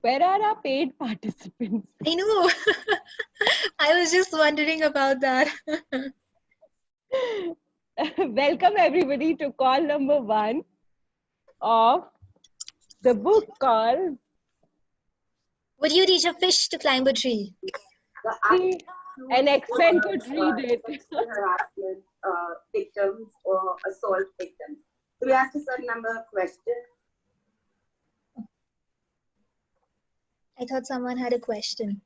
Where are our paid participants? I know. I was just wondering about that. Welcome everybody to call number 1 of the book called Would you teach a fish to climb a tree? See, an X-Men could read it. Sexual harassment victims or assault victims. So we asked a certain number of questions. I thought someone had a question.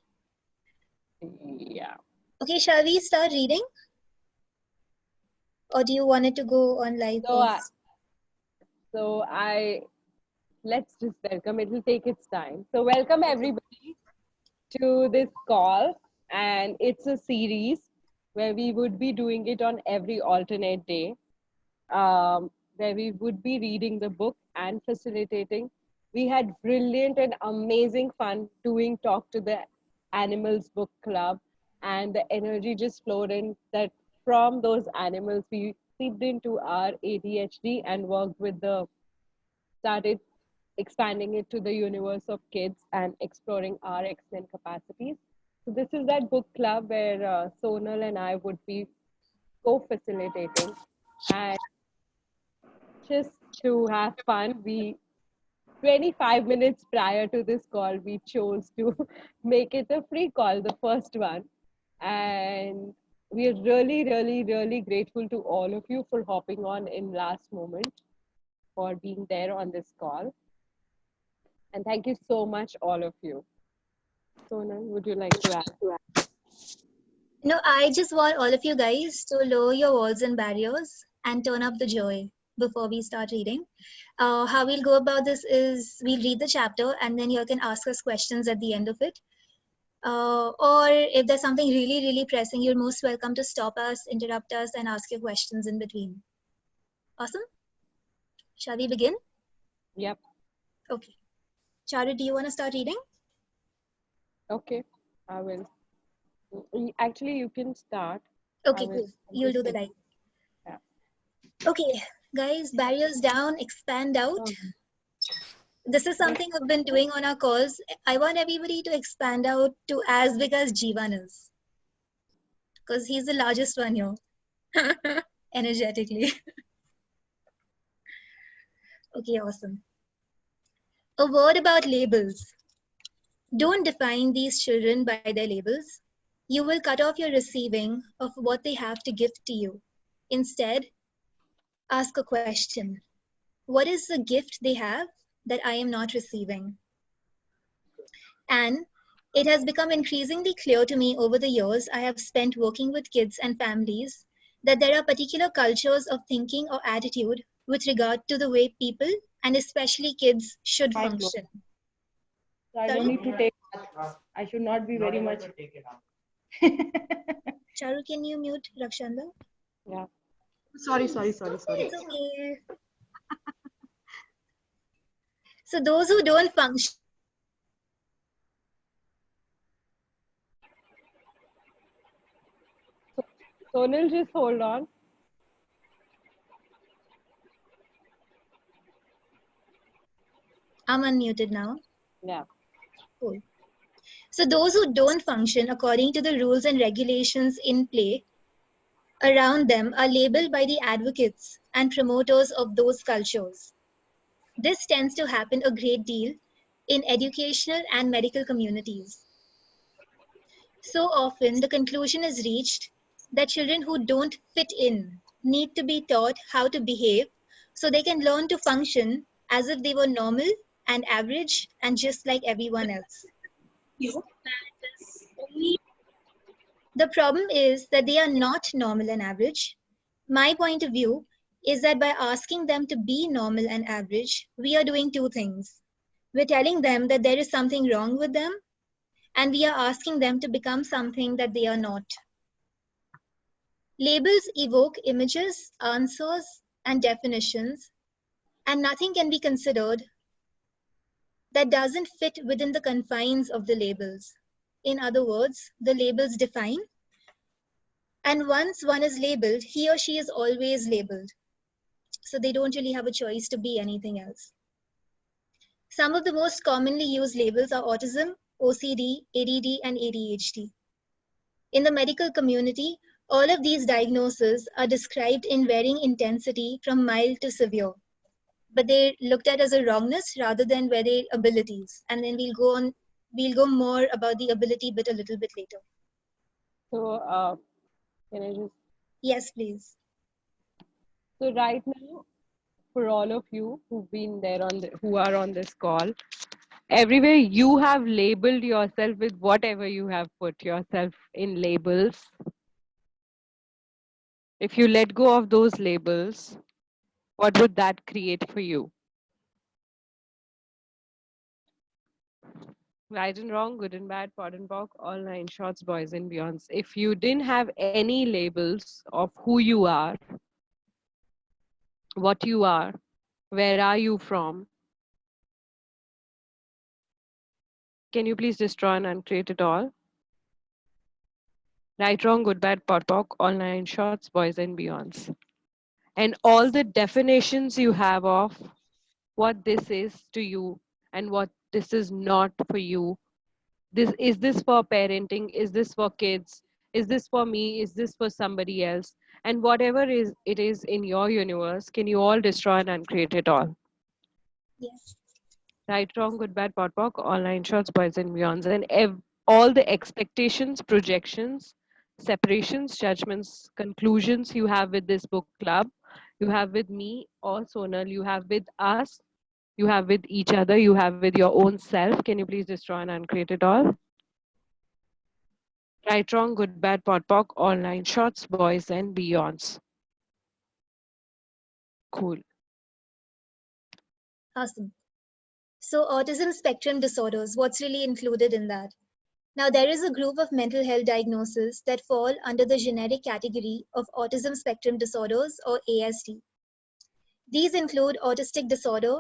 Yeah. Okay, shall we start reading? Or do you want it to go on live first? Let's just welcome. It will take its time. So welcome everybody to this call, and it's a series where we would be doing it on every alternate day, where we would be reading the book and facilitating. We had brilliant and amazing fun doing Talk to the Animals Book Club, and the energy just flowed in that from those animals we seeped into our ADHD and started expanding it to the universe of kids and exploring our X-Men capacities. So this is that book club where Sonal and I would be co-facilitating, and just to have fun, 25 minutes prior to this call, we chose to make it a free call, the first one. And we are really, really, really grateful to all of you for hopping on in last moment, for being there on this call. And thank you so much, all of you. Sonal, would you like to add? No, I just want all of you guys to lower your walls and barriers and turn up the joy before we start reading. How we'll go about this is we'll read the chapter and then you can ask us questions at the end of it. Or if there's something really, really pressing, you're most welcome to stop us, interrupt us, and ask your questions in between. Awesome? Shall we begin? Yep. Okay. Charu, do you want to start reading? Okay, I will. Actually, you can start. Okay, cool. You'll do the right. Yeah. Okay, guys, barriers down, expand out. This is something I've been doing on our calls. I want everybody to expand out to as big as Jeevan is. Because he's the largest one here. Energetically. Okay, awesome. A word about labels. Don't define these children by their labels. You will cut off your receiving of what they have to give to you. Instead, ask a question. What is the gift they have that I am not receiving? And it has become increasingly clear to me over the years I have spent working with kids and families that there are particular cultures of thinking or attitude with regard to the way people, and especially kids, should function. So I don't need to take. I should not be very much. Charu, can you mute Rakshanda? Yeah. Sorry. It's okay. So those who don't function. Sonal, just hold on. I'm unmuted now. Yeah. Cool. So those who don't function according to the rules and regulations in play around them are labeled by the advocates and promoters of those cultures. This tends to happen a great deal in educational and medical communities. So often the conclusion is reached that children who don't fit in need to be taught how to behave so they can learn to function as if they were normal and average and just like everyone else. The problem is that they are not normal and average. My point of view is that by asking them to be normal and average, we are doing two things. We're telling them that there is something wrong with them, and we are asking them to become something that they are not. Labels evoke images, answers, and definitions, and nothing can be considered that doesn't fit within the confines of the labels. In other words, the labels define, and once one is labeled, he or she is always labeled. So they don't really have a choice to be anything else. Some of the most commonly used labels are autism, OCD, ADD, and ADHD. In the medical community, all of these diagnoses are described in varying intensity from mild to severe, but they're looked at as a wrongness rather than very abilities. And then we'll go more about the ability bit a little bit later. So, can I just? Yes, please. So right now, for all of you who've been there who are on this call, everywhere you have labeled yourself with whatever you have put yourself in labels. If you let go of those labels, what would that create for you? Right and wrong, good and bad, pod and pock, all nine shorts, boys and beyonds. If you didn't have any labels of who you are, what you are, where are you from, can you please destroy and uncreate it all? Right, wrong, good, bad, pod, pock, all nine shorts, boys and beyonds. And all the definitions you have of what this is to you and what this is not for you. Is this for parenting? Is this for kids? Is this for me? Is this for somebody else? And whatever it is in your universe, can you all destroy and uncreate it all? Yes. Right, wrong, good, bad, pod, pock, all nine shorts, boys and beyonds, and all the expectations, projections, separations, judgments, conclusions you have with this book club, you have with me or Sonal, you have with us, you have with each other, you have with your own self. Can you please destroy and uncreate it all? Right, wrong, good, bad, pod, pock, all nine shorts, boys and beyonds. Cool. Awesome. So autism spectrum disorders, what's really included in that? Now, there is a group of mental health diagnoses that fall under the generic category of autism spectrum disorders, or ASD. These include autistic disorder,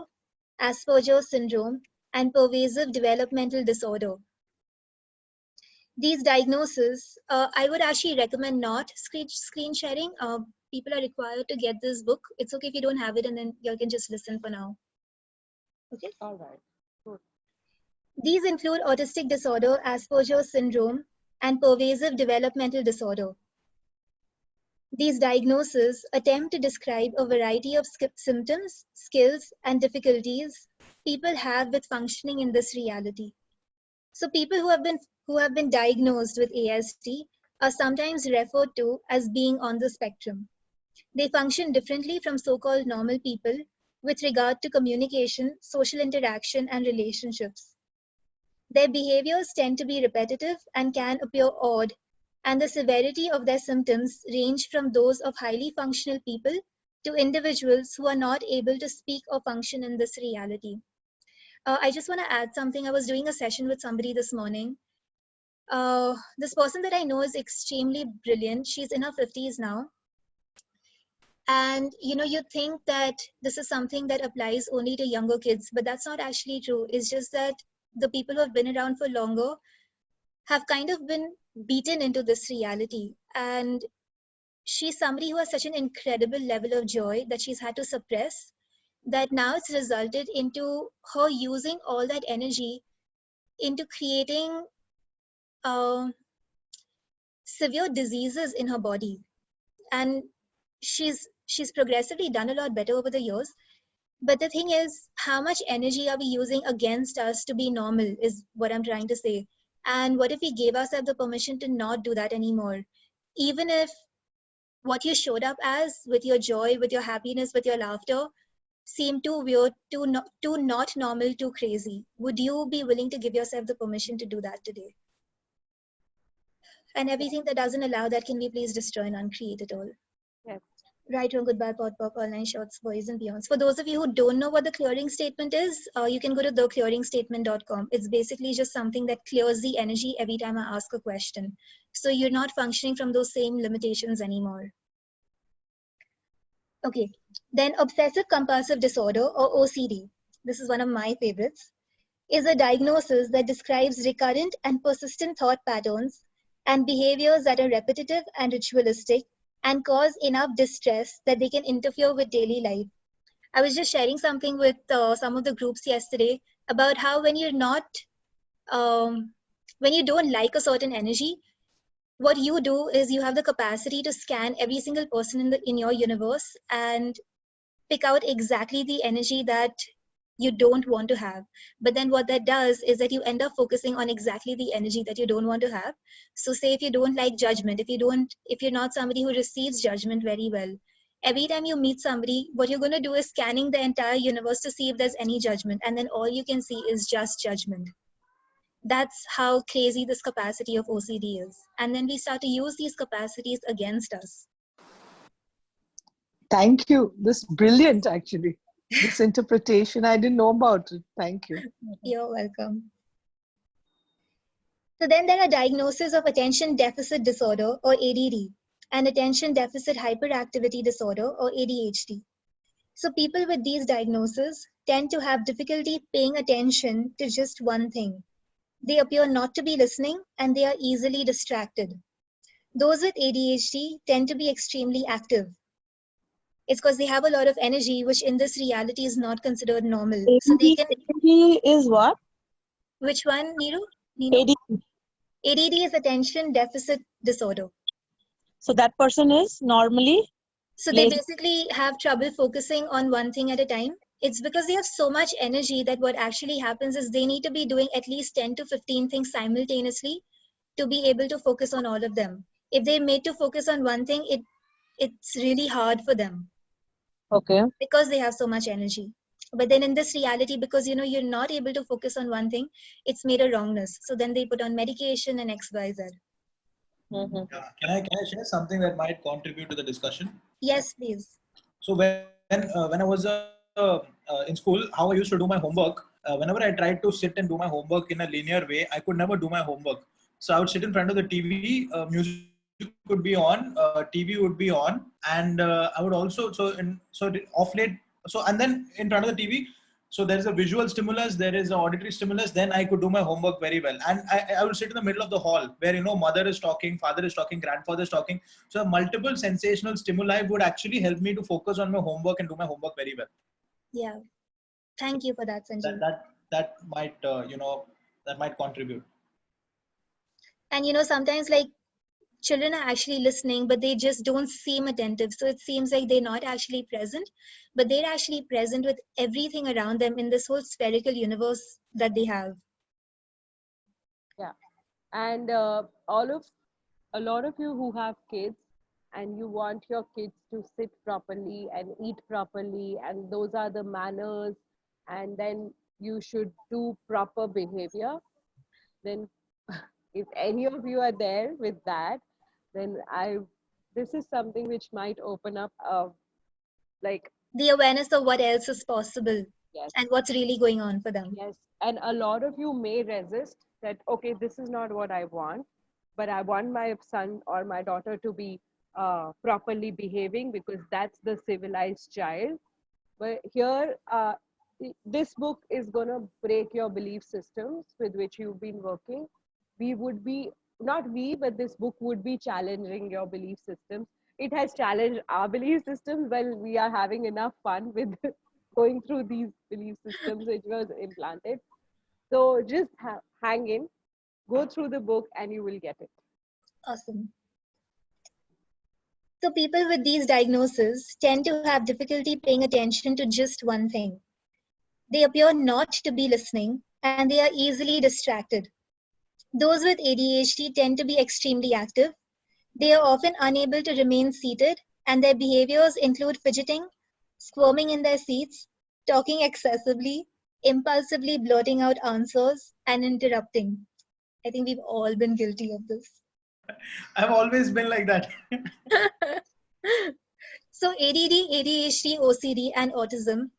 Asperger's syndrome, and pervasive developmental disorder. These diagnoses, I would actually recommend not screen sharing. People are required to get this book. It's okay if you don't have it, and then you can just listen for now. Okay? All right. Good. These include autistic disorder, Asperger's syndrome, and pervasive developmental disorder. These diagnoses attempt to describe a variety of symptoms, skills, and difficulties people have with functioning in this reality. So people who have been diagnosed with ASD are sometimes referred to as being on the spectrum. They function differently from so-called normal people with regard to communication, social interaction, and relationships. Their behaviors tend to be repetitive and can appear odd, and the severity of their symptoms range from those of highly functional people to individuals who are not able to speak or function in this reality. I just want to add something. I was doing a session with somebody this morning. This person that I know is extremely brilliant. She's in her 50s now. And you think that this is something that applies only to younger kids, but that's not actually true. It's just that the people who have been around for longer have kind of been beaten into this reality. And she's somebody who has such an incredible level of joy that she's had to suppress, that now it's resulted into her using all that energy into creating severe diseases in her body. And she's progressively done a lot better over the years. But the thing is, how much energy are we using against us to be normal is what I'm trying to say. And what if we gave ourselves the permission to not do that anymore? Even if what you showed up as, with your joy, with your happiness, with your laughter, seemed too weird, too not normal, too crazy. Would you be willing to give yourself the permission to do that today? And everything that doesn't allow that, can we please destroy and uncreate it all? Yes. Right, wrong, goodbye, pod, pop, all nine shorts, boys and beyonds. For those of you who don't know what the clearing statement is, you can go to theclearingstatement.com. It's basically just something that clears the energy every time I ask a question. So you're not functioning from those same limitations anymore. Okay, then obsessive compulsive disorder, or OCD, this is one of my favorites, is a diagnosis that describes recurrent and persistent thought patterns and behaviors that are repetitive and ritualistic and cause enough distress that they can interfere with daily life. I was just sharing something with some of the groups yesterday about how when you're not, when you don't like a certain energy, what you do is you have the capacity to scan every single person in your universe and pick out exactly the energy that you don't want to have. But then what that does is that you end up focusing on exactly the energy that you don't want to have. So say if you don't like judgment, if you're not somebody who receives judgment very well, every time you meet somebody, what you're going to do is scanning the entire universe to see if there's any judgment, and then all you can see is just judgment. That's how crazy this capacity of OCD is. And then we start to use these capacities against us. Thank you. This is brilliant, actually. This interpretation, I didn't know about it. Thank you. You're welcome. So then there are diagnoses of attention deficit disorder, or ADD, and attention deficit hyperactivity disorder, or ADHD. So people with these diagnoses tend to have difficulty paying attention to just one thing. They appear not to be listening, and they are easily distracted. Those with ADHD tend to be extremely active. It's because they have a lot of energy, which in this reality is not considered normal. So they can. ADD is what? Which one, Neeru? ADD. ADD is attention deficit disorder. So that person is normally. So they lazy. basically have trouble focusing on one thing at a time. It's because they have so much energy that what actually happens is they need to be doing at least 10 to 15 things simultaneously to be able to focus on all of them. If they're made to focus on one thing, it's really hard for them. Okay. Because they have so much energy. But then in this reality, because you're not able to focus on one thing, it's made a wrongness. So then they put on medication and XYZ. Mm-hmm. Can I share something that might contribute to the discussion? Yes, please. So when I was in school, how I used to do my homework, whenever I tried to sit and do my homework in a linear way, I could never do my homework. So I would sit in front of the TV, music would be on, TV would be on, and I would also off late. So and then in front of the TV, so there is a visual stimulus, there is an auditory stimulus. Then I could do my homework very well, and I would sit in the middle of the hall where mother is talking, father is talking, grandfather is talking. So multiple sensational stimuli would actually help me to focus on my homework and do my homework very well. Yeah, thank you for that, Sanjeev. That might that might contribute. And sometimes like children are actually listening, but they just don't seem attentive. So it seems like they're not actually present, but they're actually present with everything around them in this whole spherical universe that they have. Yeah. And a lot of you who have kids and you want your kids to sit properly and eat properly, and those are the manners, and then you should do proper behavior, then if any of you are there with that, then this is something which might open up like the awareness of what else is possible. Yes. And what's really going on for them. Yes, and a lot of you may resist that, okay, this is not what I want, but I want my son or my daughter to be properly behaving because that's the civilized child. But here, this book is going to break your belief systems with which you've been working. We would be, not we, but this book would be challenging your belief systems. It has challenged our belief systems while we are having enough fun with going through these belief systems which was implanted. So just hang in, go through the book, and you will get it. Awesome. So people with these diagnoses tend to have difficulty paying attention to just one thing. They appear not to be listening, and they are easily distracted. Those with ADHD tend to be extremely active. They are often unable to remain seated, and their behaviors include fidgeting, squirming in their seats, talking excessively, impulsively blurting out answers, and interrupting. I think we've all been guilty of this. I've always been like that. So ADD, ADHD, OCD, and autism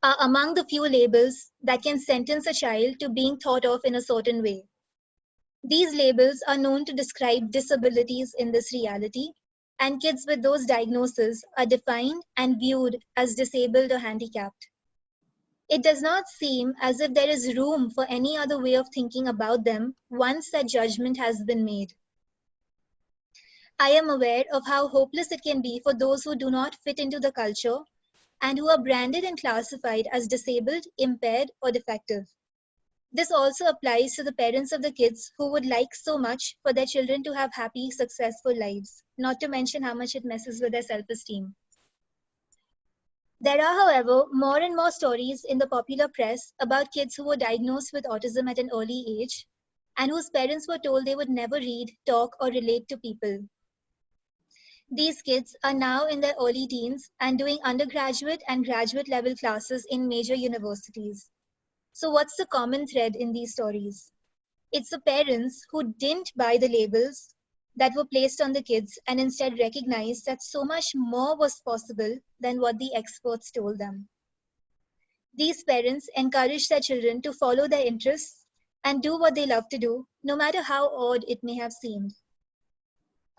are among the few labels that can sentence a child to being thought of in a certain way. These labels are known to describe disabilities in this reality, and kids with those diagnoses are defined and viewed as disabled or handicapped. It does not seem as if there is room for any other way of thinking about them once that judgment has been made. I am aware of how hopeless it can be for those who do not fit into the culture and who are branded and classified as disabled, impaired, or defective. This also applies to the parents of the kids who would like so much for their children to have happy, successful lives, not to mention how much it messes with their self-esteem. There are, however, more and more stories in the popular press about kids who were diagnosed with autism at an early age and whose parents were told they would never read, talk, or relate to people. These kids are now in their early teens and doing undergraduate and graduate level classes in major universities. So what's the common thread in these stories? It's the parents who didn't buy the labels that were placed on the kids and instead recognized that so much more was possible than what the experts told them. These parents encouraged their children to follow their interests and do what they love to do, no matter how odd it may have seemed.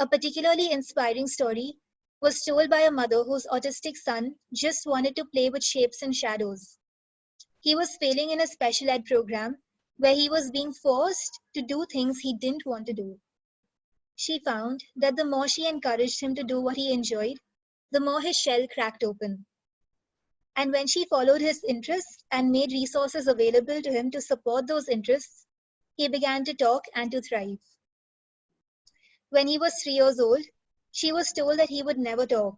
A particularly inspiring story was told by a mother whose autistic son just wanted to play with shapes and shadows. He was failing in a special ed program where he was being forced to do things he didn't want to do. She found that the more she encouraged him to do what he enjoyed, the more his shell cracked open. And when she followed his interests and made resources available to him to support those interests, he began to talk and to thrive. When he was 3 years old, she was told that he would never talk.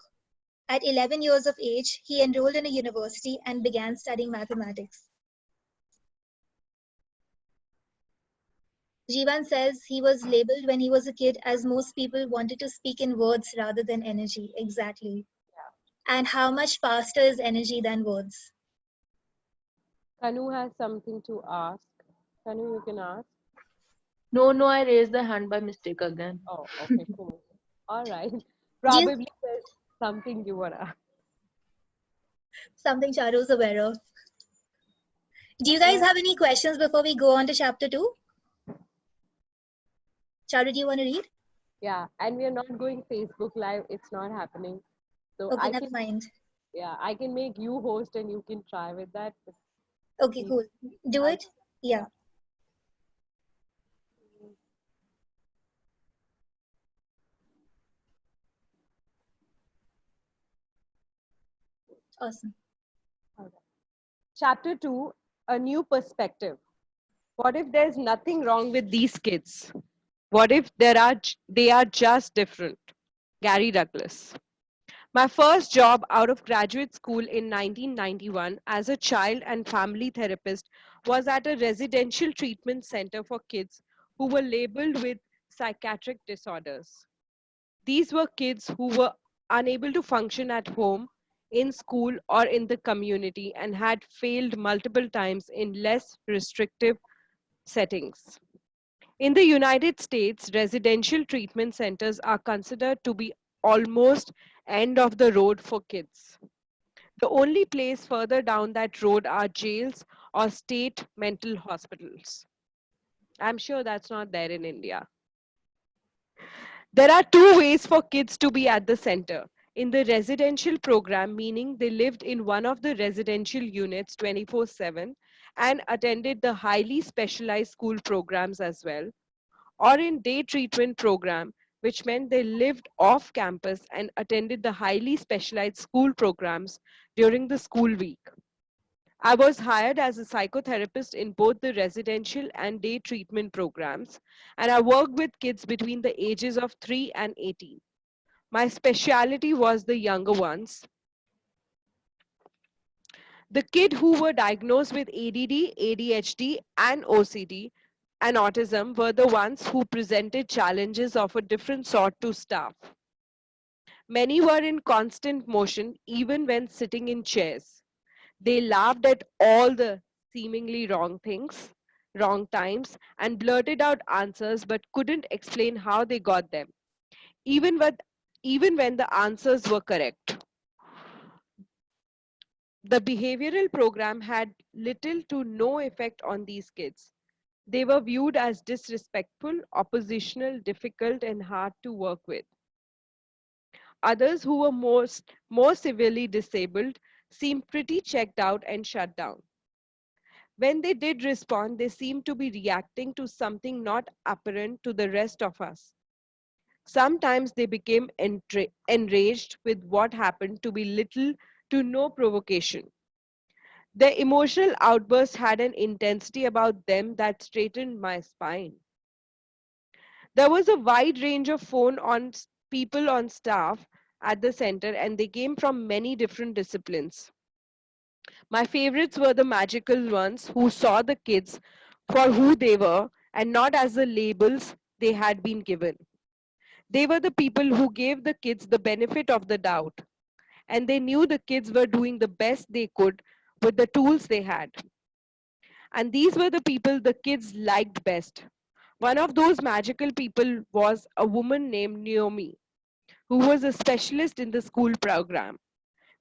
At 11 years of age, he enrolled in a university and began studying mathematics. Jivan says he was labeled when he was a kid as most people wanted to speak in words rather than energy. Exactly. Yeah. And how much faster is energy than words? Kanu has something to ask. Kanu, you can ask. No, I raised the hand by mistake again. Oh, okay, cool. All right. Probably there's something you want to ask. Something Charu's aware of. Do you guys have any questions before we go on to chapter 2? Charu, do you want to read? Yeah, and we are not going Facebook Live. It's not happening. So Okay, never mind. Yeah, I can make you host and you can try with that. Okay, cool. Do it? Yeah. Awesome. Chapter 2, a new perspective. What if there's nothing wrong with these kids? What if they are just different? Gary Douglas. My first job out of graduate school in 1991 as a child and family therapist was at a residential treatment center for kids who were labeled with psychiatric disorders. These were kids who were unable to function at home, in school, or in the community and had failed multiple times in less restrictive settings. In the United States, residential treatment centers are considered to be almost end of the road for kids. The only place further down that road are jails or state mental hospitals. I'm sure that's not there in India. There are two ways for kids to be at the center. In the residential program, meaning they lived in one of the residential units 24/7 and attended the highly specialized school programs as well, or in day treatment program, which meant they lived off campus and attended the highly specialized school programs during the school week. I was hired as a psychotherapist in both the residential and day treatment programs, and I worked with kids between the ages of 3 and 18. My specialty was the younger ones. The kids who were diagnosed with ADD, ADHD, and OCD and autism were the ones who presented challenges of a different sort to staff. Many were in constant motion, even when sitting in chairs. They laughed at all the seemingly wrong things, wrong times, and blurted out answers but couldn't explain how they got them, even when the answers were correct. The behavioral program had little to no effect on these kids. They were viewed as disrespectful, oppositional, difficult, and hard to work with. Others who were more severely disabled seemed pretty checked out and shut down. When they did respond, they seemed to be reacting to something not apparent to the rest of us. Sometimes they became enraged with what happened to be little to no provocation. Their emotional outbursts had an intensity about them that straightened my spine. There was a wide range of people on staff at the center, and they came from many different disciplines. My favorites were the magical ones who saw the kids for who they were and not as the labels they had been given. They were the people who gave the kids the benefit of the doubt, and they knew the kids were doing the best they could with the tools they had. And these were the people the kids liked best. One of those magical people was a woman named Naomi, who was a specialist in the school program.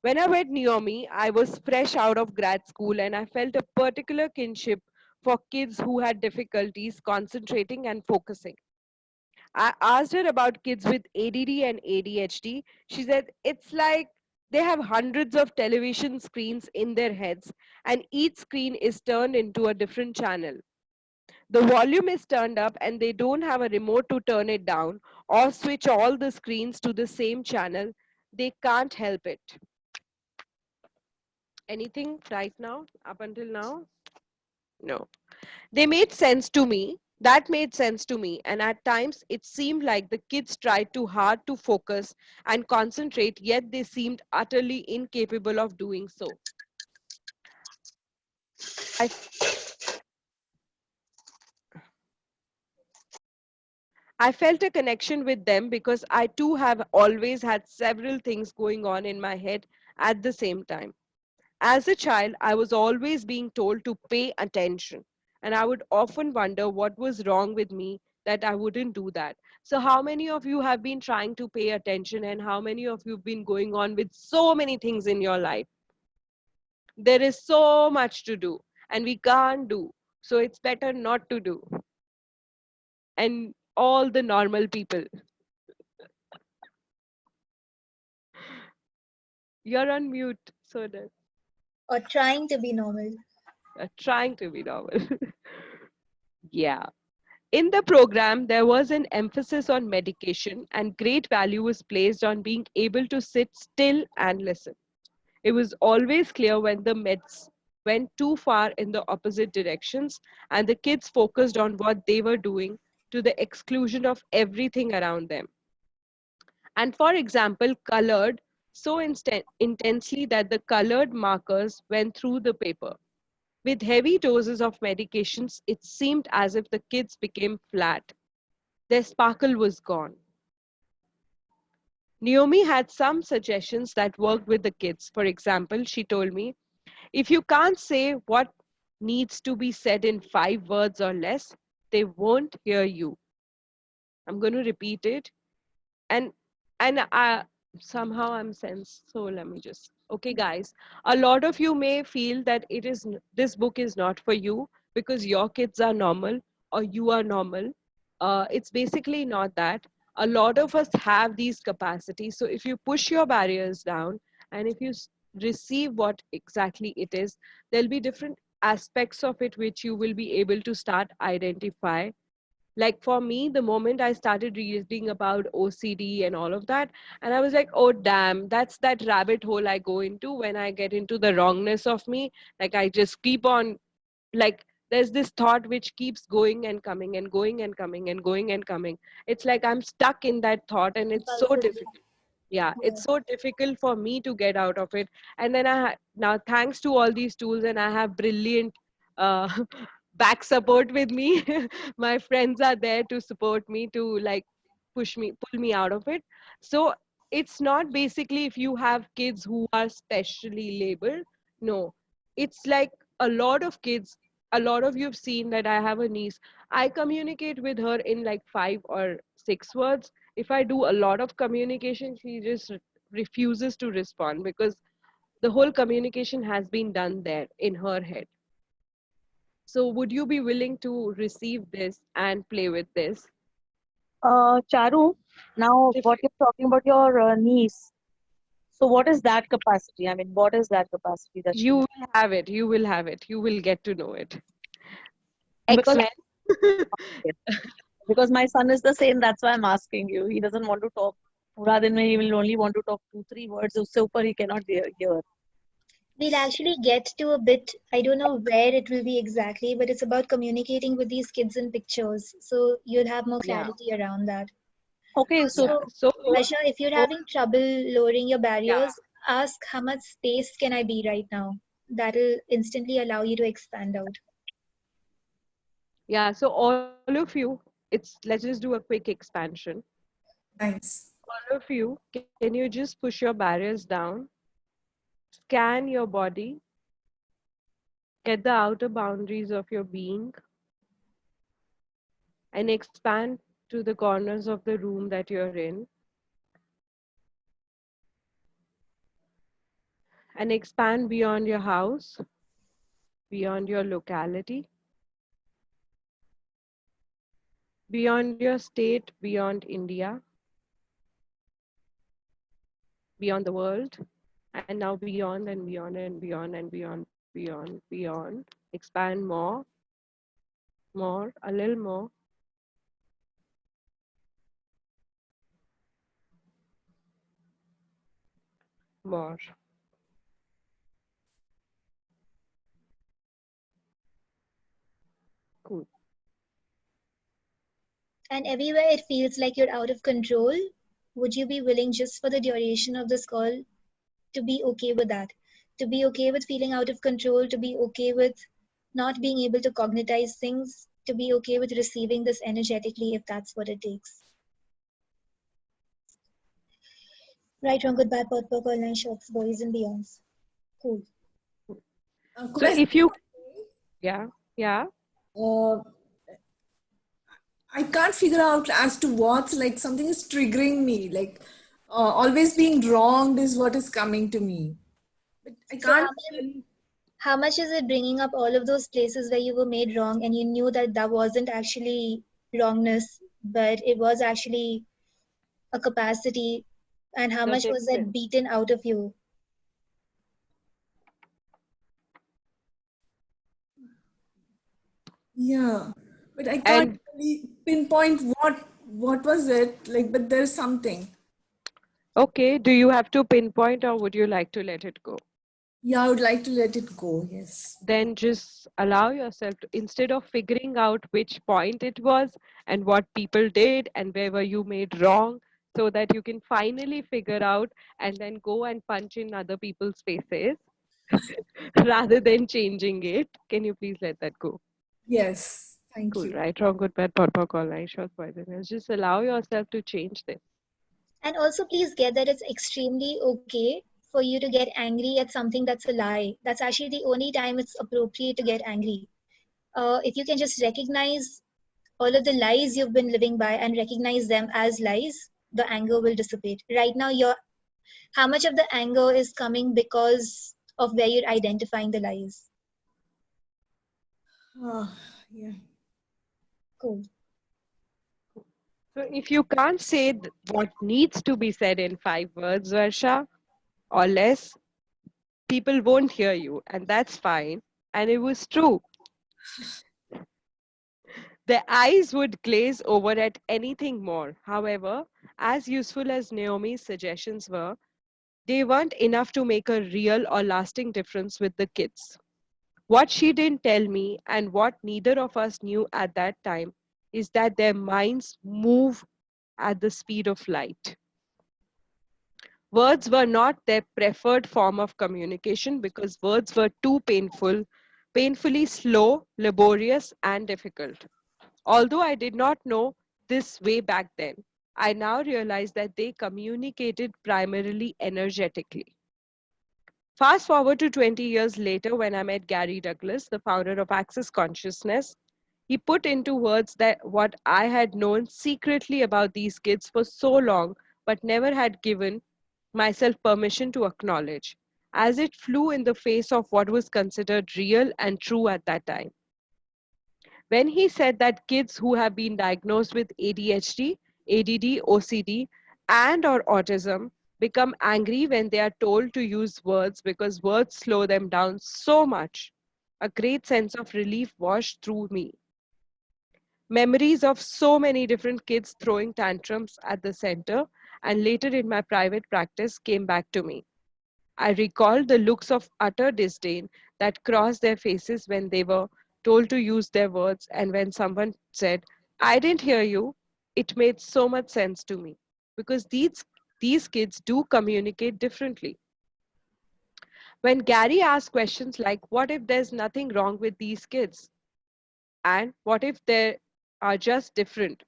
When I met Naomi, I was fresh out of grad school and I felt a particular kinship for kids who had difficulties concentrating and focusing. I asked her about kids with ADD and ADHD. She said it's like they have hundreds of television screens in their heads, and each screen is turned into a different channel. The volume is turned up, and they don't have a remote to turn it down or switch all the screens to the same channel. They can't help it. Anything right now, up until now? No. They made sense to me. That made sense to me. And at times, it seemed like the kids tried too hard to focus and concentrate, yet they seemed utterly incapable of doing so. I felt a connection with them because I too have always had several things going on in my head at the same time. As a child, I was always being told to pay attention, and I would often wonder what was wrong with me that I wouldn't do that. So, how many of you have been trying to pay attention, and how many of you have been going on with so many things in your life? There is so much to do, and we can't do. So, it's better not to do. And all the normal people, you're on mute, so that Or trying to be normal. trying to be normal. Yeah. In the program, there was an emphasis on medication, and great value was placed on being able to sit still and listen. It was always clear when the meds went too far in the opposite directions, and the kids focused on what they were doing to the exclusion of everything around them. And for example, colored so intensely that the colored markers went through the paper. With heavy doses of medications, it seemed as if the kids became flat. Their sparkle was gone. Naomi had some suggestions that worked with the kids. For example, she told me, if you can't say what needs to be said in 5 words or less, they won't hear you. I'm going to repeat it. And somehow I'm sensed. So let me just, okay, guys, a lot of you may feel that this book is not for you because your kids are normal or you are normal. It's basically not that. A lot of us have these capacities. So if you push your barriers down and if you receive what exactly it is, there'll be different aspects of it which you will be able to start identify. Like for me, the moment I started reading about OCD and all of that, and I was like, oh damn, that's that rabbit hole I go into when I get into the wrongness of me. Like I just keep on, like there's this thought which keeps going and coming and going and coming and going and coming. It's like I'm stuck in that thought, and it's so difficult. Yeah, it's so difficult for me to get out of it. And then now thanks to all these tools, and I have brilliant uh, back support with me. My friends are there to support me, to like pull me out of it. So it's not basically if you have kids who are specially labeled. No, it's like a lot of kids, a lot of you've seen that I have a niece. I communicate with her in like 5 or 6 words. If I do a lot of communication, she just refuses to respond because the whole communication has been done there in her head. So would you be willing to receive this and play with this? Charu, now what you're talking about your niece. So what is that capacity? I mean, what is that capacity that You will have it. You will have it. You will get to know it. Because- X-Men. because my son is the same, that's why I'm asking you. He doesn't want to talk. Pura din mein he will only want to talk 2-3 words. Usse upar he cannot hear. We'll actually get to a bit, I don't know where it will be exactly, but it's about communicating with these kids in pictures. So you'll have more Yeah, clarity around that. Okay, so yeah. Also, So, Aisha, if you're so having trouble lowering your yeah, barriers, ask how much space can I be right now? That'll instantly allow you to expand out. yeah. So all of you, let's just do a quick expansion. Thanks. All of you, can you just push your barriers down, scan your body, get the outer boundaries of your being, and expand to the corners of the room that you're in, and expand beyond your house, beyond your locality, beyond your state, beyond India, beyond the world, and now beyond and beyond and beyond and beyond, beyond, beyond. Expand more, more, a little more. Cool. And everywhere it feels like you're out of control, would you be willing just for the duration of this call to be okay with that? To be okay with feeling out of control, to be okay with not being able to cognitize things, to be okay with receiving this energetically if that's what it takes. Right, wrong, goodbye, pod, pop, online shots, boys and beyonds. Cool. So if you, yeah, yeah. I can't figure out as to what's like something is triggering me. Like always being wronged is what is coming to me. But I So can't. how much is it bringing up all of those places where you were made wrong and you knew that that wasn't actually wrongness, but it was actually a capacity, and how much was that beaten out of you? Yeah, but I can't really pinpoint what was it like. But there's something. Okay, do you have to pinpoint or would you like to let it go? Yeah, I would like to let it go. Yes. Then just allow yourself to, instead of figuring out which point it was and what people did and where were you made wrong, so that you can finally figure out and then go and punch in other people's faces rather than changing it. Can you please let that go? Yes. Thank Cool, you. right, wrong, good, bad, pot, pot, call, nice, short, poisonous. Just allow yourself to change this. And also, please get that it's extremely okay for you to get angry at something that's a lie. That's actually the only time it's appropriate to get angry. If you can just recognize all of the lies you've been living by and recognize them as lies, the anger will dissipate. Right now, how much of the anger is coming because of where you're identifying the lies? Yeah. Cool. So if you can't say what needs to be said in 5 words, Varsha, or less, people won't hear you, and that's fine. And it was true. Their eyes would glaze over at anything more. However, as useful as Naomi's suggestions were, they weren't enough to make a real or lasting difference with the kids. What she didn't tell me, and what neither of us knew at that time, is that their minds move at the speed of light. Words were not their preferred form of communication because words were too painfully slow, laborious, and difficult. Although I did not know this way back then, I now realize that they communicated primarily energetically. Fast forward to 20 years later when I met Gary Douglas, the founder of Access Consciousness. He put into words that what I had known secretly about these kids for so long but never had given myself permission to acknowledge, as it flew in the face of what was considered real and true at that time. When he said that kids who have been diagnosed with ADHD, ADD, OCD, and or autism become angry when they are told to use words because words slow them down so much, a great sense of relief washed through me. Memories of so many different kids throwing tantrums at the center and later in my private practice came back to me. I recalled the looks of utter disdain that crossed their faces when they were told to use their words, and when someone said, I didn't hear you, it made so much sense to me because these kids do communicate differently. When Gary asked questions like, what if there's nothing wrong with these kids? And what if they are just different?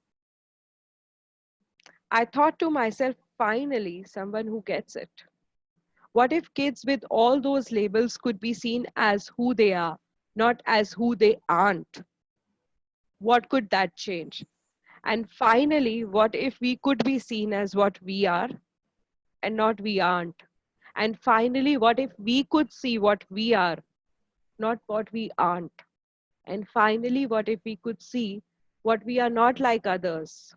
I thought to myself, finally, someone who gets it. What if kids with all those labels could be seen as who they are, not as who they aren't? What could that change? And finally, what if we could be seen as what we are and not we aren't? And finally, what if we could see what we are, not what we aren't? And finally, what if we could see what we are not like others?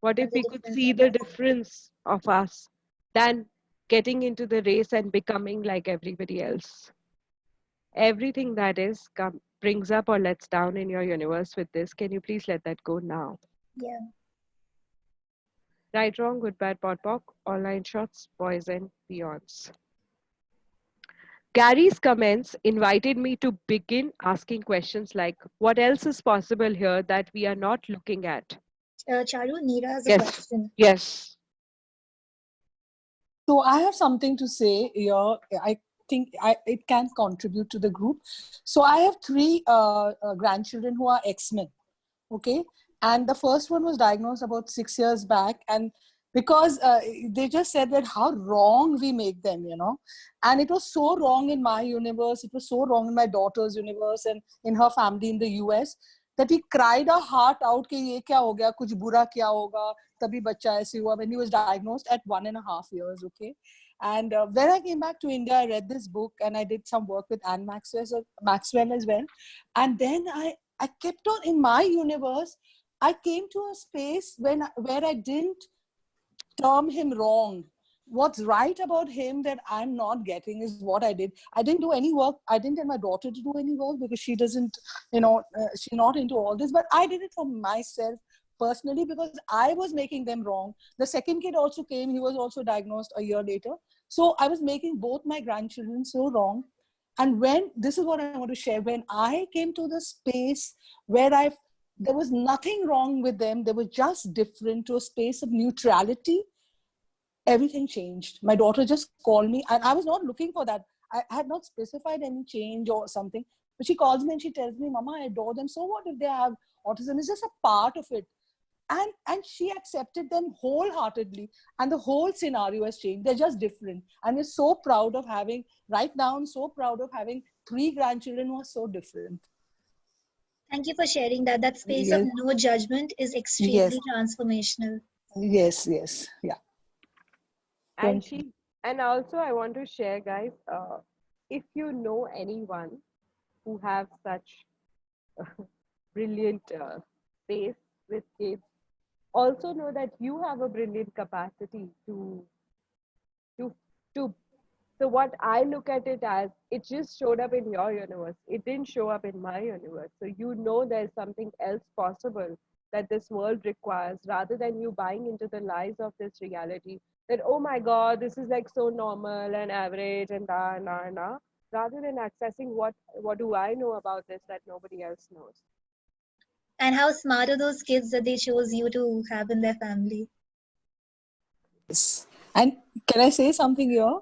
What And if the we could difference see in the us. difference of us than getting into the race and becoming like everybody else? Everything that is brings up or lets down in your universe with this. Can you please let that go now? Yeah. Right, wrong, good, bad, pod, poc, online shots, boys and beyonds. Gary's comments invited me to begin asking questions like, what else is possible here that we are not looking at? Charu, Neera has a Yes, question. yes. So I have something to say here. I think it can contribute to the group. So I have three grandchildren who are X-Men. Okay. And the first one was diagnosed about 6 years back. And because they just said that how wrong we make them, you know. And it was so wrong in my universe. It was so wrong in my daughter's universe and in her family in the US that we cried our heart out कि ये क्या हो गया, कुछ बुरा क्या होगा, तभी बच्चा ऐसे हुआ, when he was diagnosed at 1.5 years, okay? And when I came back to India, I read this book and I did some work with Anne Maxwell as well. And then I kept on in my universe. I came to a space where I didn't term him wrong. What's right about him that I'm not getting is what I did. I didn't do any work. I didn't tell my daughter to do any work because she doesn't, she's not into all this. But I did it for myself personally because I was making them wrong. The second kid also came. He was also diagnosed a year later. So I was making both my grandchildren so wrong. And this is what I want to share, when I came to the space where there was nothing wrong with them, they were just different, to a space of neutrality, everything changed. My daughter just called me, and I was not looking for that. I had not specified any change or something, but she calls me and she tells me, Mama, I adore them. So what if they have autism? It's just a part of it. And she accepted them wholeheartedly, and the whole scenario has changed. They're just different. And we're so proud of having, right now, I'm so proud of having 3 grandchildren who are so different. Thank you for sharing that. That space Yes. of no judgment is extremely transformational. Yes, yeah. And also I want to share, guys, if you know anyone who have such brilliant space with kids, also know that you have a brilliant capacity to so what I look at it as, it just showed up in your universe. It didn't show up in my universe. So you know there's something else possible that this world requires, rather than you buying into the lies of this reality that, oh my God, this is like so normal and average and na, rather than accessing what do I know about this that nobody else knows. And how smart are those kids that they chose you to have in their family? Yes. And can I say something here?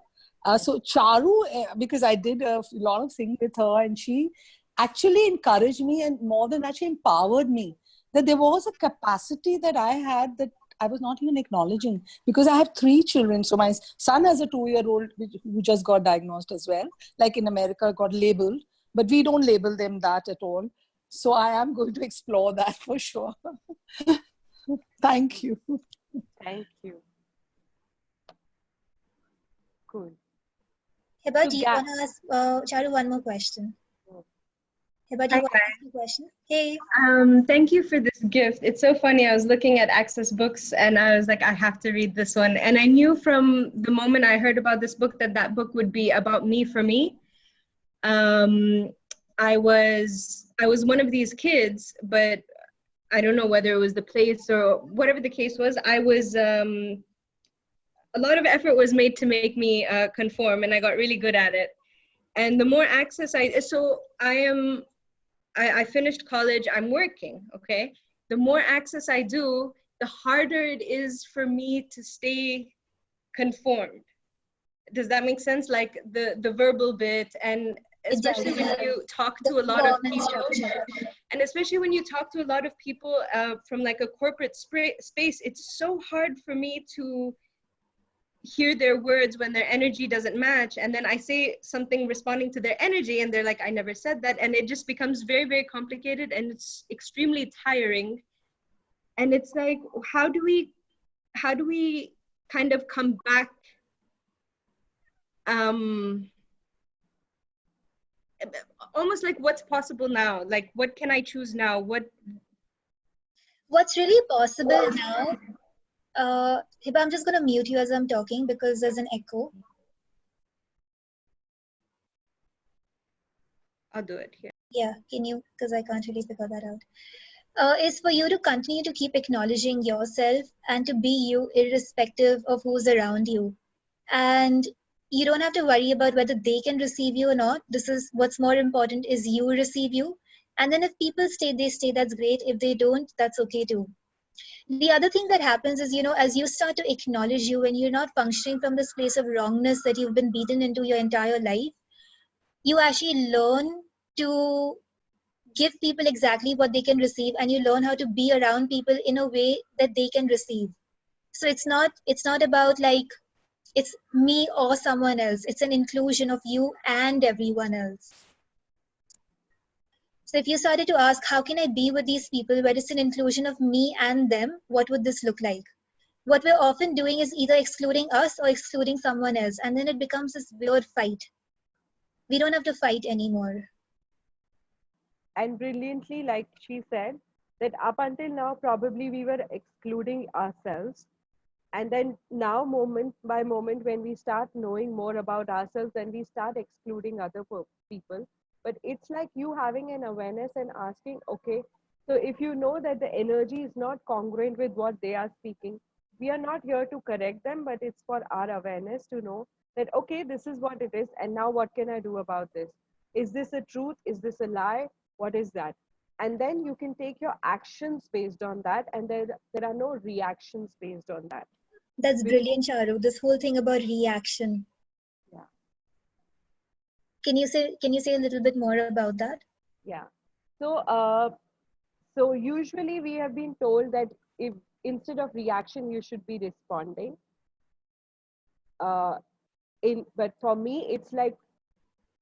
So Charu, because I did a lot of things with her, and she actually encouraged me, and more than that, she empowered me. That there was a capacity that I had that I was not even acknowledging, because I have 3 children. So my son has a 2-year-old who just got diagnosed as well, like in America, got labeled, but we don't label them that at all. So I am going to explore that for sure. Thank you. Thank you. Cool. Heba, So do you want to ask Charu one more question? Heba, do you want to ask a question? Hey. Thank you for this gift. It's so funny. I was looking at Access Books and I was like, I have to read this one. And I knew from the moment I heard about this book that book would be about me for me. I was one of these kids, but I don't know whether it was the place or whatever the case was. I was a a lot of effort was made to make me conform, and I got really good at it. And the more access I finished college, I'm working, okay? The more access I do, the harder it is for me to stay conformed. Does that make sense? Like the verbal bit, and especially when you talk to a lot of people, and especially when you talk to a lot of people from like a corporate space, it's so hard for me to hear their words when their energy doesn't match, and then I say something responding to their energy and they're like, I never said that, and it just becomes very, very complicated, and it's extremely tiring. And it's like, how do we kind of come back almost like what's possible now, like what can I choose now, What's really possible now, Hiba, I'm just going to mute you as I'm talking because there's an echo. I'll do it here. Yeah, can you, because I can't really figure that out. Is for you to continue to keep acknowledging yourself and to be you irrespective of who's around you. And you don't have to worry about whether they can receive you or not. This is what's more important is you receive you. And then if people stay, they stay, that's great. If they don't, that's okay too. The other thing that happens is, as you start to acknowledge you and you're not functioning from this place of wrongness that you've been beaten into your entire life, you actually learn to give people exactly what they can receive, and you learn how to be around people in a way that they can receive. So it's not about like it's me or someone else. It's an inclusion of you and everyone else. So if you started to ask, how can I be with these people where it's an inclusion of me and them, what would this look like? What we're often doing is either excluding us or excluding someone else, and then it becomes this weird fight. We don't have to fight anymore. And brilliantly, like she said, that up until now, probably we were excluding ourselves. And then now, moment by moment, when we start knowing more about ourselves, then we start excluding other people. But it's like you having an awareness and asking, okay, so if you know that the energy is not congruent with what they are speaking, we are not here to correct them, but it's for our awareness to know that, okay, this is what it is. And now what can I do about this? Is this a truth? Is this a lie? What is that? And then you can take your actions based on that. And there are no reactions based on that. That's brilliant, Charu. This whole thing about reaction. Yeah. Can you say a little bit more about that? Yeah. So usually we have been told that if instead of reaction, you should be responding. But for me, it's like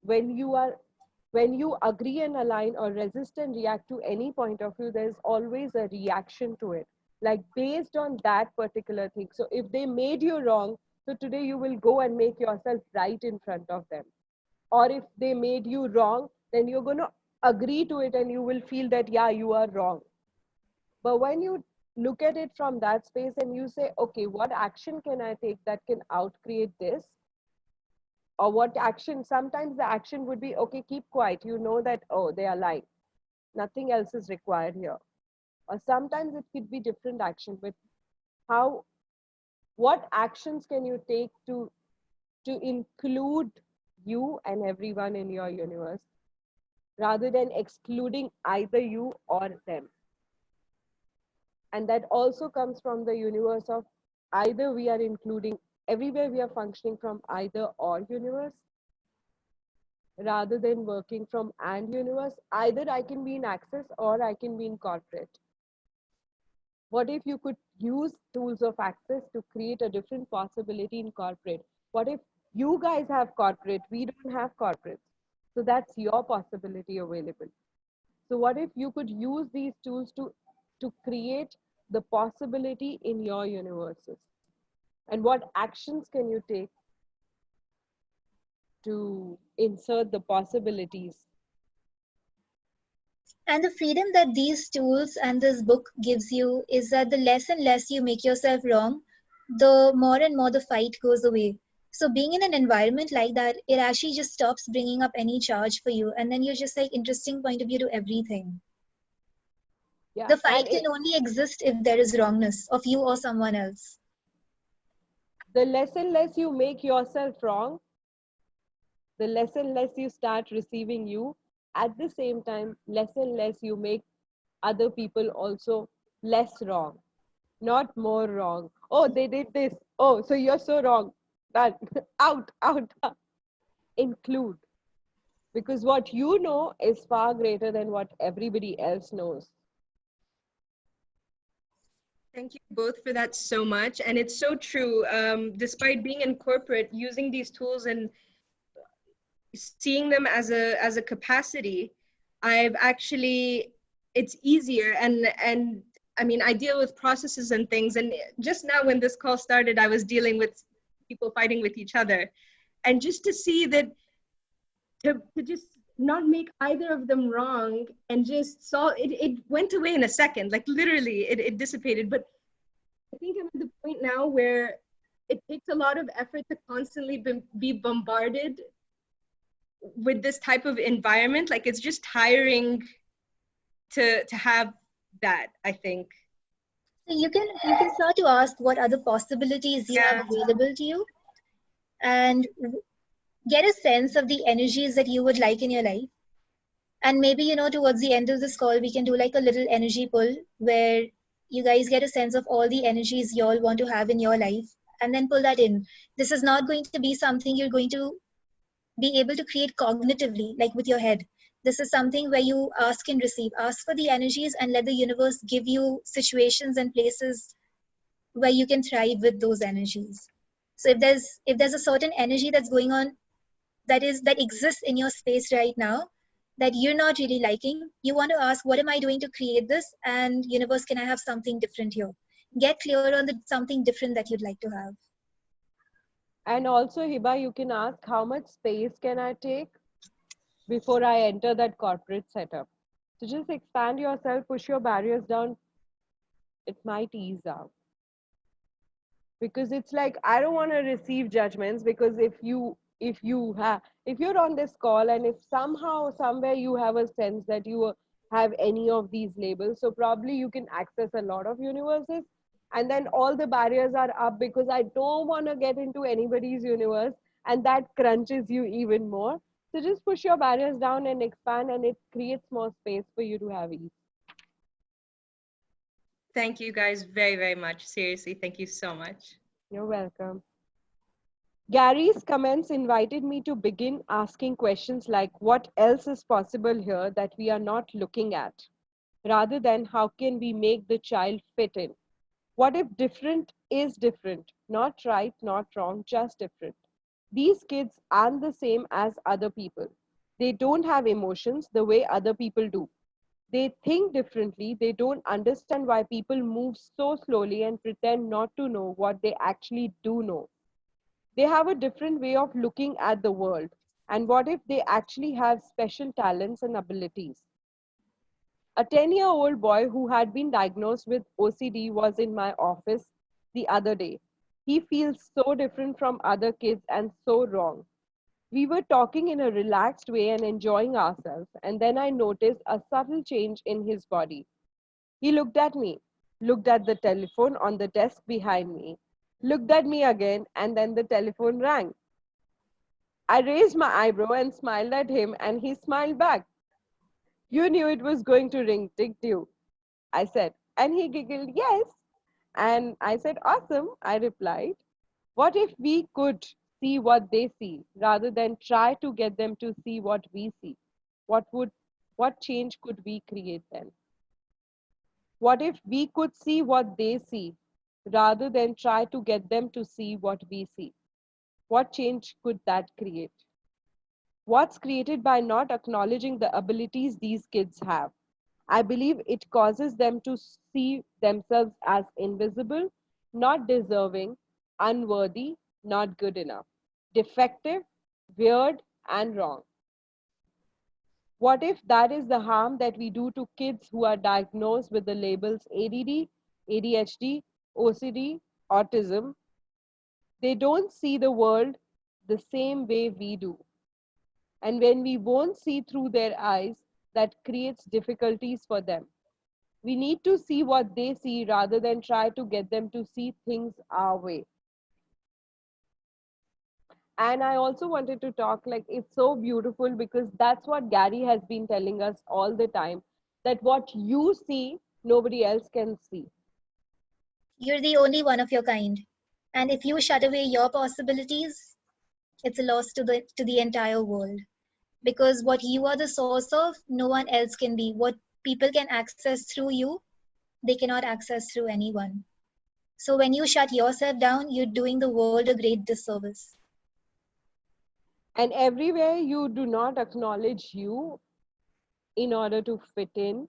when you agree and align or resist and react to any point of view, there's always a reaction to it, like based on that particular thing. So if they made you wrong, so today you will go and make yourself right in front of them. Or if they made you wrong, then you're going to agree to it and you will feel that, yeah, you are wrong. But when you look at it from that space and you say, okay, what action can I take that can outcreate this? Or what action, sometimes the action would be, okay, keep quiet. You know that, oh, they are lying. Nothing else is required here. Or sometimes it could be different action, but what actions can you take to include you and everyone in your universe rather than excluding either you or them? And that also comes from the universe of either we are including everywhere, we are functioning from either or universe rather than working from and universe. Either I can be in access or I can be in corporate. What if you could use tools of access to create a different possibility in corporate? What if you guys have corporate, we don't have corporate? So that's your possibility available. So what if you could use these tools to create the possibility in your universes? And what actions can you take to insert the possibilities? And the freedom that these tools and this book gives you is that the less and less you make yourself wrong, the more and more the fight goes away. So being in an environment like that, it actually just stops bringing up any charge for you. And then you're just like interesting point of view to everything. Yeah, the fight can only exist if there is wrongness of you or someone else. the less and less you make yourself wrong, the less and less you start receiving you. At the same time, less and less you make other people also less wrong, not more wrong. Oh, they did this. Oh, so you're so wrong. That out, out, out. Include. Because what you know is far greater than what everybody else knows. Thank you both for that so much. And it's so true. Despite being in corporate, using these tools and seeing them as a capacity, I've actually, it's easier. And I mean, I deal with processes and things. And just now when this call started, I was dealing with people fighting with each other. And just to see that, to just not make either of them wrong and just solve it, it went away in a second, like literally it dissipated. But I think I'm at the point now where it takes a lot of effort to constantly be bombarded with this type of environment. Like it's just tiring to have that, I think. So you can start to ask what other possibilities you have available to you, and get a sense of the energies that you would like in your life. And maybe, you know, towards the end of this call, we can do like a little energy pull where you guys get a sense of all the energies you all want to have in your life, and then pull that in. This is not going to be something you're going to be able to create cognitively, like with your head. This is something where you ask and receive. Ask for the energies and let the universe give you situations and places where you can thrive with those energies. So if there's a certain energy that's going on that exists in your space right now that you're not really liking, you want to ask, what am I doing to create this? And universe, can I have something different here? Get clear on the something different that you'd like to have. And also, Hiba, you can ask, how much space can I take before I enter that corporate setup? So just expand yourself, push your barriers down. It might ease out. Because it's like, I don't want to receive judgments, because if you're on this call and if somehow somewhere you have a sense that you have any of these labels, so probably you can access a lot of universes, and then all the barriers are up because I don't want to get into anybody's universe, and that crunches you even more. So just push your barriers down and expand, and it creates more space for you to have ease. Thank you guys very, very much. Seriously, thank you so much. You're welcome. Gary's comments invited me to begin asking questions like, what else is possible here that we are not looking at? Rather than how can we make the child fit in? What if different is different? Not right, not wrong, just different. These kids aren't the same as other people. They don't have emotions the way other people do. They think differently. They don't understand why people move so slowly and pretend not to know what they actually do know. They have a different way of looking at the world. And what if they actually have special talents and abilities? A 10-year-old boy who had been diagnosed with OCD was in my office the other day. He feels so different from other kids and so wrong. We were talking in a relaxed way and enjoying ourselves, and then I noticed a subtle change in his body. He looked at me, looked at the telephone on the desk behind me, looked at me again, and then the telephone rang. I raised my eyebrow and smiled at him, and he smiled back. You knew it was going to ring, didn't you? I said, and he giggled, yes. And I said, awesome, I replied. What if we could see what they see rather than try to get them to see what we see? What change could we create then? What if we could see what they see rather than try to get them to see what we see? What change could that create? What's created by not acknowledging the abilities these kids have? I believe it causes them to see themselves as invisible, not deserving, unworthy, not good enough, defective, weird, and wrong. What if that is the harm that we do to kids who are diagnosed with the labels ADD, ADHD, OCD, autism? They don't see the world the same way we do. And when we won't see through their eyes, that creates difficulties for them. We need to see what they see rather than try to get them to see things our way. And I also wanted to talk, like, it's so beautiful because that's what Gary has been telling us all the time, that what you see, nobody else can see. You're the only one of your kind. And if you shut away your possibilities, it's a loss to the entire world. Because what you are the source of, no one else can be. What people can access through you, they cannot access through anyone. So when you shut yourself down, you're doing the world a great disservice. And everywhere you do not acknowledge you in order to fit in.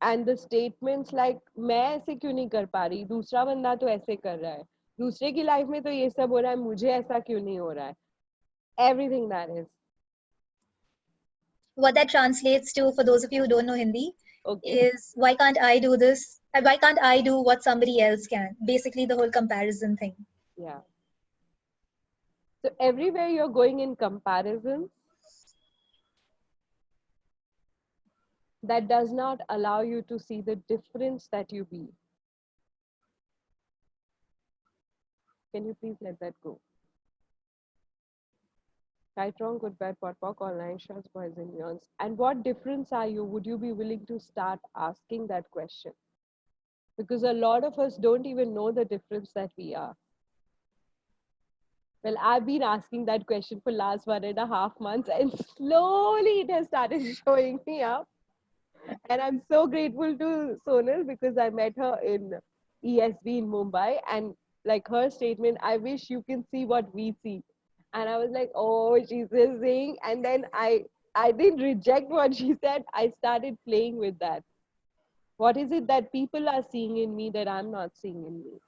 And the statements like, मैं ऐसे क्यों नहीं कर पा रही, दूसरा बंदा तो ऐसे कर रहा है, दूसरे की लाइफ में तो ये सब हो रहा है, मुझे ऐसा क्यों नहीं हो रहा है. Everything that is. What that translates to, for those of you who don't know Hindi, Okay. is why can't I do this? And why can't I do what somebody else can? Basically, the whole comparison thing. Yeah. So everywhere you're going in comparison, that does not allow you to see the difference that you be. Can you please let that go? Right, wrong, good, bad, pot, pock, online, shots, boys and beyonds. And what difference are you? Would you be willing to start asking that question? Because a lot of us don't even know the difference that we are. Well, I've been asking that question for last 1.5 months, and slowly it has started showing me up. And I'm so grateful to Sonal because I met her in ESB in Mumbai, and like her statement, I wish you can see what we see. And I was like, oh, she's just saying. And then I didn't reject what she said. I started playing with that. What is it that people are seeing in me that I'm not seeing in me?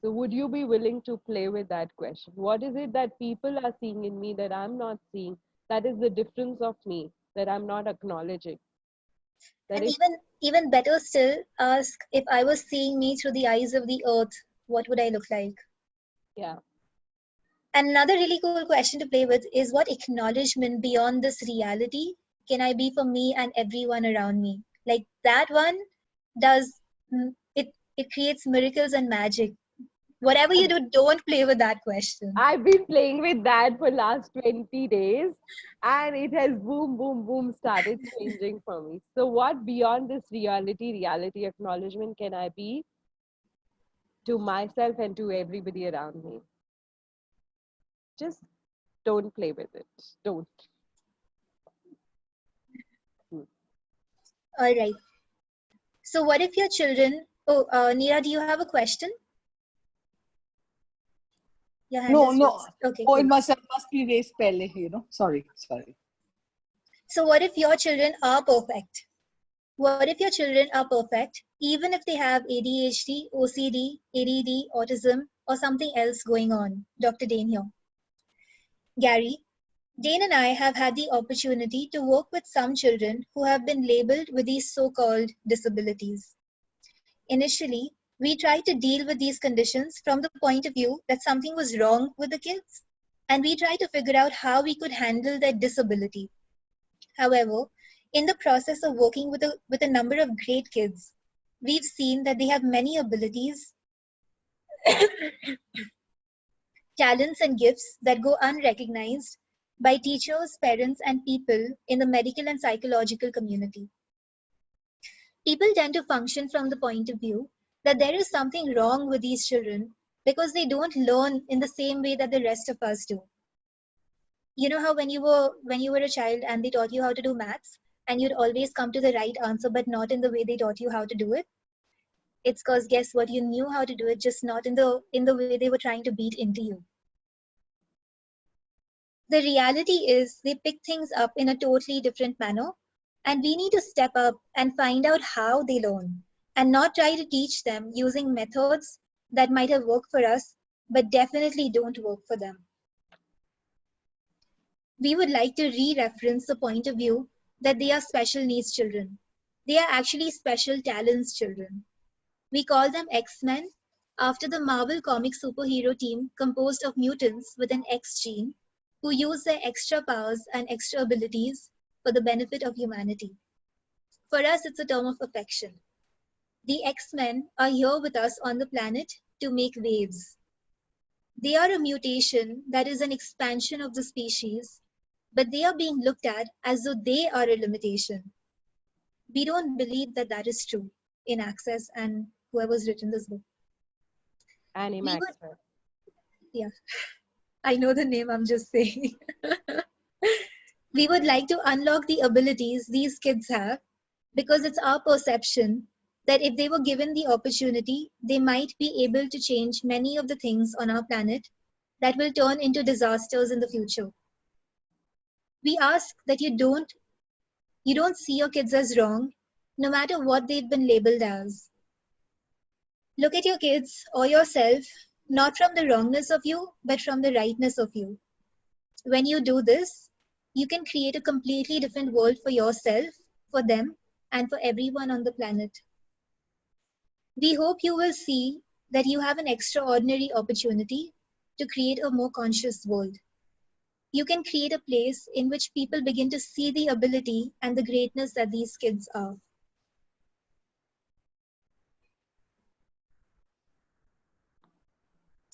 So would you be willing to play with that question? What is it that people are seeing in me that I'm not seeing? That is the difference of me that I'm not acknowledging. That And is, even better still, ask, if I was seeing me through the eyes of the earth, what would I look like? yeah. And another really cool question to play with is, what acknowledgement beyond this reality can I be for me and everyone around me? Like that one does, it creates miracles and magic. Whatever you do, don't play with that question. I've been playing with that for last 20 days and it has boom, boom, boom started changing for me. So what beyond this reality acknowledgement can I be to myself and to everybody around me? Just don't play with it. Don't. All right. So what if your children, Neera, do you have a question? Your hand No, is no. raised. Okay, Oh, cool. it must be raised pehle, you know. Sorry. So what if your children are perfect? What if your children are perfect, even if they have ADHD, OCD, ADD, autism, or something else going on? Dr. Dane here. Gary, Dane and I have had the opportunity to work with some children who have been labeled with these so-called disabilities. Initially, we tried to deal with these conditions from the point of view that something was wrong with the kids, and we tried to figure out how we could handle their disability. However, in the process of working with a number of great kids, we've seen that they have many abilities, talents and gifts that go unrecognized by teachers, parents, and people in the medical and psychological community. People tend to function from the point of view that there is something wrong with these children because they don't learn in the same way that the rest of us do. You know how when you were a child and they taught you how to do maths, and you'd always come to the right answer but not in the way they taught you how to do it? It's because, guess what, you knew how to do it, just not in the way they were trying to beat into you. The reality is they pick things up in a totally different manner, and we need to step up and find out how they learn and not try to teach them using methods that might have worked for us but definitely don't work for them. We would like to re-reference the point of view that they are special needs children. They are actually special talents children. We call them X-Men after the Marvel comic superhero team composed of mutants with an X gene who use their extra powers and extra abilities for the benefit of humanity. For us, it's a term of affection. The X-Men are here with us on the planet to make waves, They are a mutation that is an expansion of the species, but they are being looked at as though they are a limitation. We don't believe that that is true in Access and whoever's written this book. Annie We would, Maxwell. yeah, I know the name, I'm just saying. We would like to unlock the abilities these kids have because it's our perception that if they were given the opportunity, they might be able to change many of the things on our planet that will turn into disasters in the future. We ask that you don't see your kids as wrong, no matter what they've been labeled as. Look at your kids or yourself, not from the wrongness of you, but from the rightness of you. When you do this, you can create a completely different world for yourself, for them, and for everyone on the planet. We hope you will see that you have an extraordinary opportunity to create a more conscious world. You can create a place in which people begin to see the ability and the greatness that these kids are.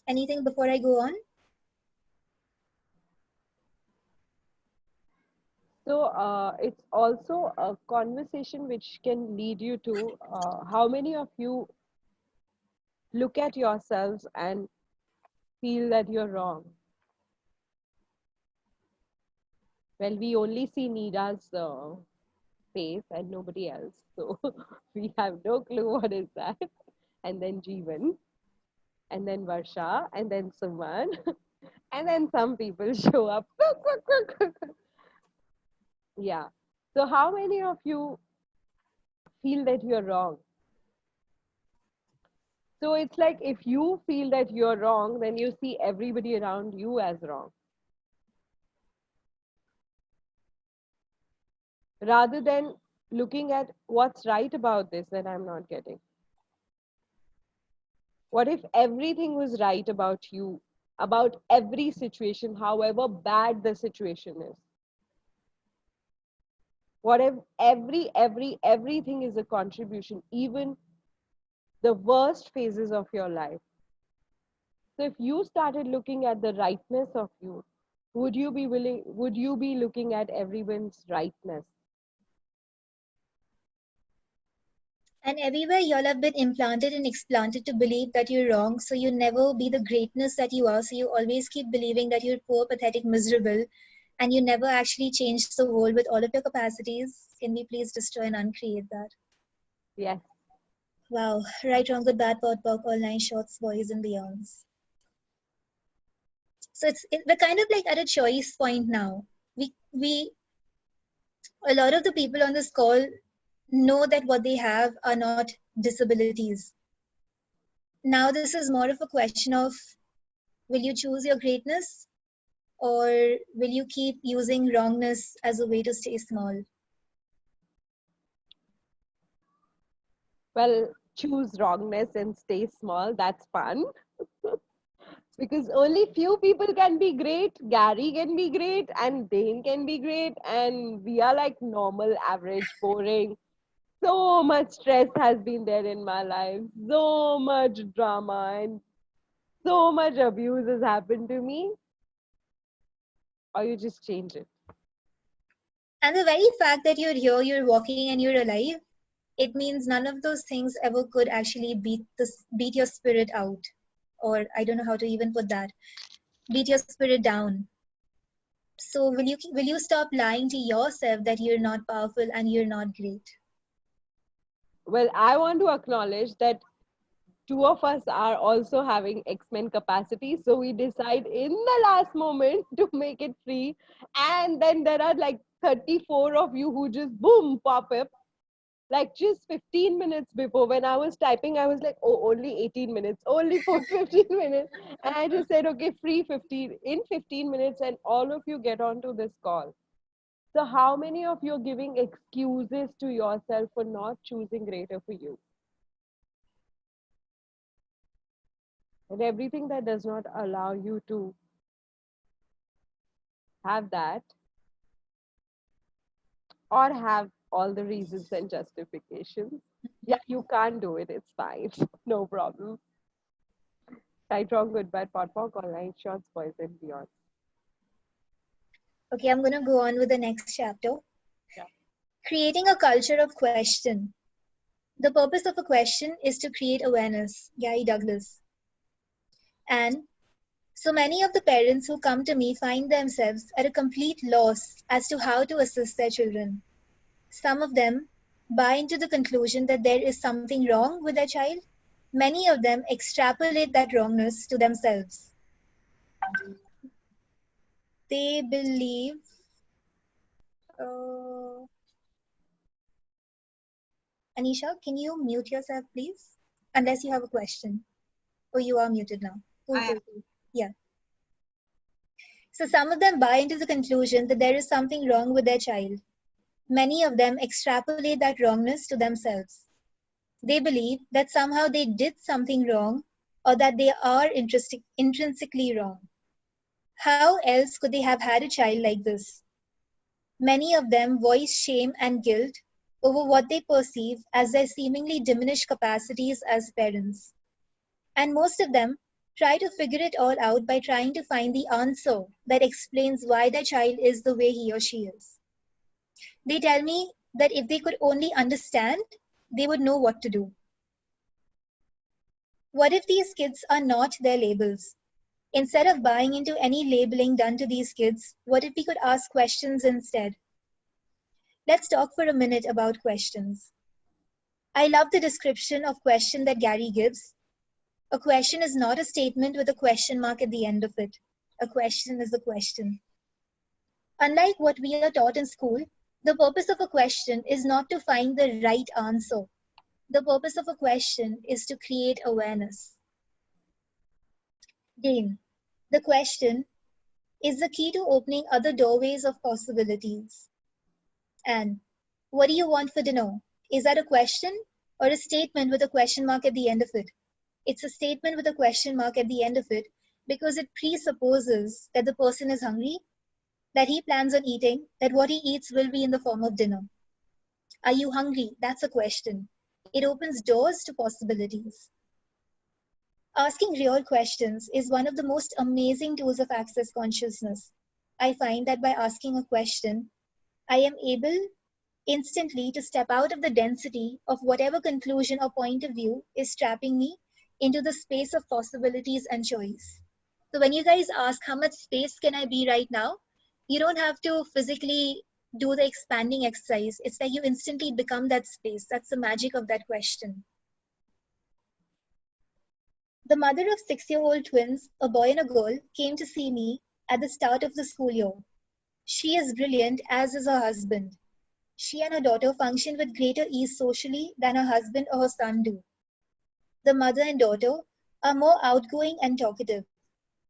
Anything before I go on? So it's also a conversation which can lead you to how many of you look at yourselves and feel that you're wrong. Well, we only see Neera's face and nobody else. So we have no clue what is that. And then Jeevan, and then Varsha, and then Suman, and then some people show up. Yeah. So how many of you feel that you're wrong? So it's like if you feel that you're wrong, then you see everybody around you as wrong. Rather than looking at what's right about this that I'm not getting. What if everything was right about you, about every situation, however bad the situation is? What if everything is a contribution, even the worst phases of your life? So if you started looking at the rightness of you, would you be looking at everyone's rightness? And everywhere y'all have been implanted and explanted to believe that you're wrong, so you never be the greatness that you are. So you always keep believing that you're poor, pathetic, miserable, and you never actually change the world with all of your capacities. Can we please destroy and uncreate that? Yes. Wow. Right, wrong, good, bad, POD, POC, all nine shorts, boys and beyonds. So we're kind of like at a choice point now. A lot of the people on this call know that what they have are not disabilities. Now this is more of a question of, will you choose your greatness or will you keep using wrongness as a way to stay small? Well, choose wrongness and stay small. That's fun. Because only few people can be great. Gary can be great and Dane can be great. And we are like normal, average, boring. So much stress has been there in my life. So much drama and so much abuse has happened to me. Or you just change it. And the very fact that you're here, you're walking and you're alive, it means none of those things ever could actually beat your spirit out. Or I don't know how to even put that. Beat your spirit down. So will you stop lying to yourself that you're not powerful and you're not great? Well, I want to acknowledge that two of us are also having X-Men capacity. So we decide in the last moment to make it free. And then there are like 34 of you who just boom, pop up. Like just 15 minutes before, when I was typing, I was like, oh, only 18 minutes, only for 15 minutes. And I just said, okay, free 15 minutes, and all of you get onto this call. So how many of you are giving excuses to yourself for not choosing greater for you? And everything that does not allow you to have that, or have all the reasons and justifications. Yeah, you can't do it. It's fine. No problem. Right Wrong Good Bad POD POC, Online Shots, Boys and Beyond. Okay, I'm going to go on with the next chapter. Yeah. Creating a culture of question. The purpose of a question is to create awareness. Gary Douglas. And so many of the parents who come to me find themselves at a complete loss as to how to assist their children. Some of them buy into the conclusion that there is something wrong with their child. Many of them extrapolate that wrongness to themselves. They believe Anisha, can you mute yourself, please? Unless you have a question. Oh, you are muted now. Cool. Yeah. So some of them buy into the conclusion that there is something wrong with their child. Many of them extrapolate that wrongness to themselves. They believe that somehow they did something wrong or that they are intrinsically wrong. How else could they have had a child like this? Many of them voice shame and guilt over what they perceive as their seemingly diminished capacities as parents. And most of them try to figure it all out by trying to find the answer that explains why their child is the way he or she is. They tell me that if they could only understand, they would know what to do. What if these kids are not their labels? Instead of buying into any labeling done to these kids, what if we could ask questions instead? Let's talk for a minute about questions. I love the description of question that Gary gives. A question is not a statement with a question mark at the end of it. A question is a question. Unlike what we are taught in school, the purpose of a question is not to find the right answer. The purpose of a question is to create awareness. Dane, the question is the key to opening other doorways of possibilities. And what do you want for dinner? Is that a question or a statement with a question mark at the end of it? It's a statement with a question mark at the end of it because it presupposes that the person is hungry, that he plans on eating, that what he eats will be in the form of dinner. Are you hungry? That's a question. It opens doors to possibilities. Asking real questions is one of the most amazing tools of access consciousness. I find that by asking a question, I am able instantly to step out of the density of whatever conclusion or point of view is trapping me into the space of possibilities and choice. So when you guys ask how much space can I be right now, you don't have to physically do the expanding exercise. It's like you instantly become that space. That's the magic of that question. The mother of 6-year-old twins, a boy and a girl, came to see me at the start of the school year. She is brilliant, as is her husband. She and her daughter function with greater ease socially than her husband or her son do. The mother and daughter are more outgoing and talkative.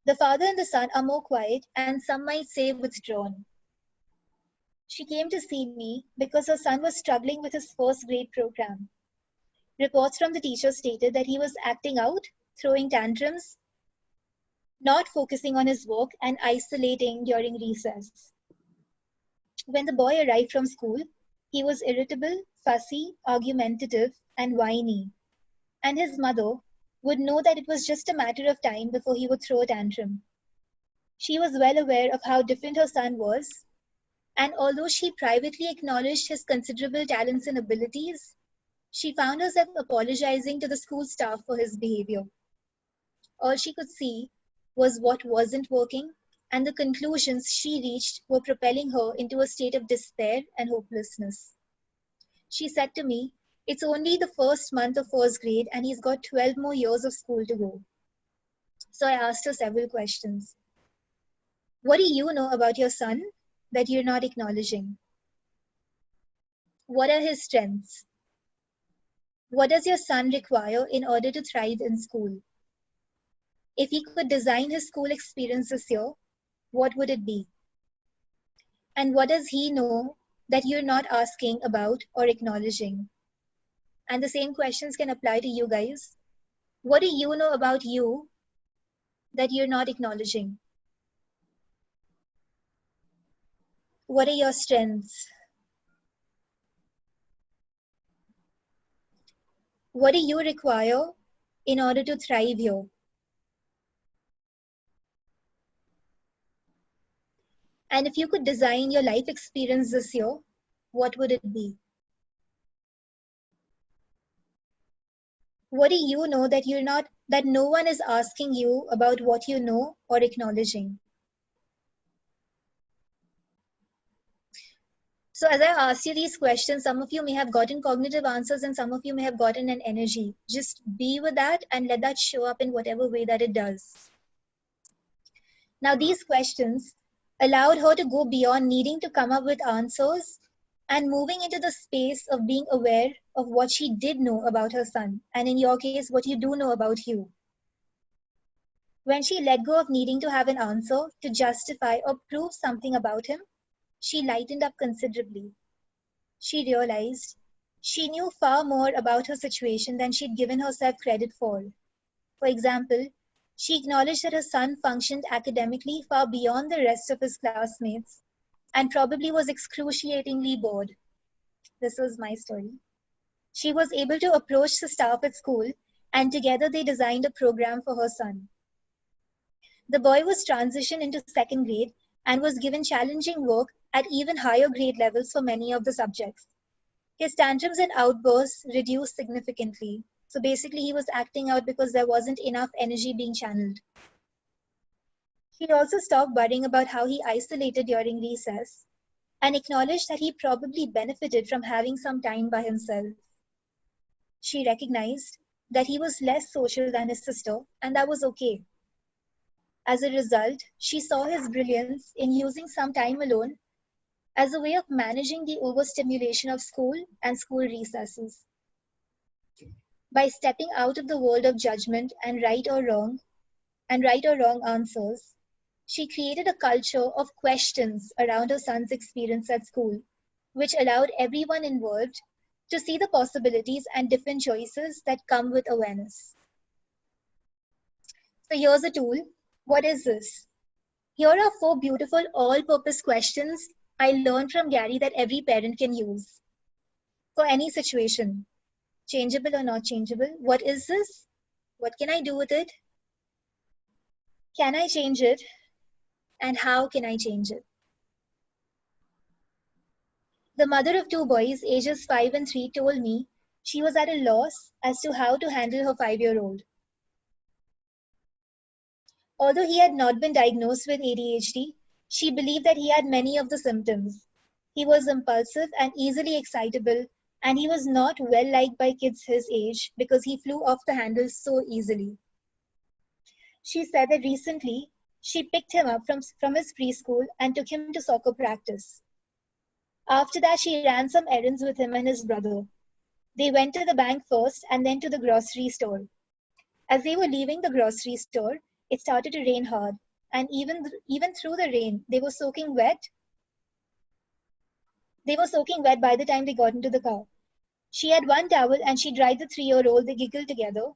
The father and the son are more quiet and some might say withdrawn. She came to see me because her son was struggling with his first grade program. Reports from the teacher stated that he was acting out, throwing tantrums, not focusing on his work, and isolating during recess. When the boy arrived from school, he was irritable, fussy, argumentative, and whiny. And his mother would know that it was just a matter of time before he would throw a tantrum. She was well aware of how different her son was, and although she privately acknowledged his considerable talents and abilities, she found herself apologizing to the school staff for his behavior. All she could see was what wasn't working, and the conclusions she reached were propelling her into a state of despair and hopelessness. She said to me, "It's only the first month of first grade and he's got 12 more years of school to go." So I asked her several questions. What do you know about your son that you're not acknowledging? What are his strengths? What does your son require in order to thrive in school? If he could design his school experience this year, what would it be? And what does he know that you're not asking about or acknowledging? And the same questions can apply to you guys. What do you know about you that you're not acknowledging? What are your strengths? What do you require in order to thrive here? And if you could design your life experience this year, what would it be? What do you know that no one is asking you about what you know or acknowledging? So as I asked you these questions, some of you may have gotten cognitive answers and some of you may have gotten an energy. Just be with that and let that show up in whatever way that it does. Now these questions allowed her to go beyond needing to come up with answers and moving into the space of being aware of what she did know about her son, and in your case, what you do know about you. When she let go of needing to have an answer to justify or prove something about him, she lightened up considerably. She realized she knew far more about her situation than she'd given herself credit for. For example, she acknowledged that her son functioned academically far beyond the rest of his classmates and probably was excruciatingly bored. This was my story. She was able to approach the staff at school, and together they designed a program for her son. The boy was transitioned into second grade and was given challenging work at even higher grade levels for many of the subjects. His tantrums and outbursts reduced significantly. So basically, he was acting out because there wasn't enough energy being channeled. She also stopped worrying about how he isolated during recess and acknowledged that he probably benefited from having some time by himself. She recognized that he was less social than his sister, and that was okay. As a result, she saw his brilliance in using some time alone as a way of managing the overstimulation of school and school recesses. By stepping out of the world of judgment and right or wrong answers, she created a culture of questions around her son's experience at school, which allowed everyone involved to see the possibilities and different choices that come with awareness. So here's a tool. What is this? Here are 4 beautiful all-purpose questions I learned from Gary that every parent can use for any situation, changeable or not changeable. What is this? What can I do with it? Can I change it? And how can I change it? The mother of 2 boys, ages 5 and 3, told me she was at a loss as to how to handle her 5-year-old. Although he had not been diagnosed with ADHD, she believed that he had many of the symptoms. He was impulsive and easily excitable, and he was not well liked by kids his age because he flew off the handle so easily. She said that recently she picked him up from his preschool and took him to soccer practice. After that, she ran some errands with him and his brother. They went to the bank first and then to the grocery store. As they were leaving the grocery store, it started to rain hard, and even through the rain, they were soaking wet. They were soaking wet by the time they got into the car. She had one towel and she dried the 3-year-old. They giggled together.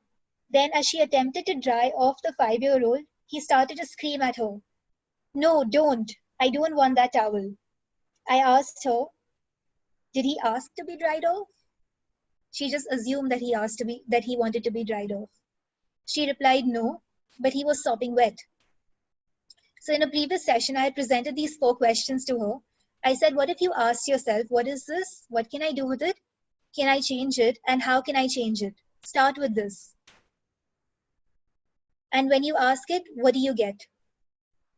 Then, as she attempted to dry off the 5-year-old, he started to scream at her. "No, don't. I don't want that towel." I asked her, "Did he ask to be dried off?" She just assumed that he wanted to be dried off. She replied no, but he was sopping wet. So in a previous session, I had presented these 4 questions to her. I said, what if you asked yourself, what is this? What can I do with it? Can I change it? And how can I change it? Start with this. And when you ask it, what do you get?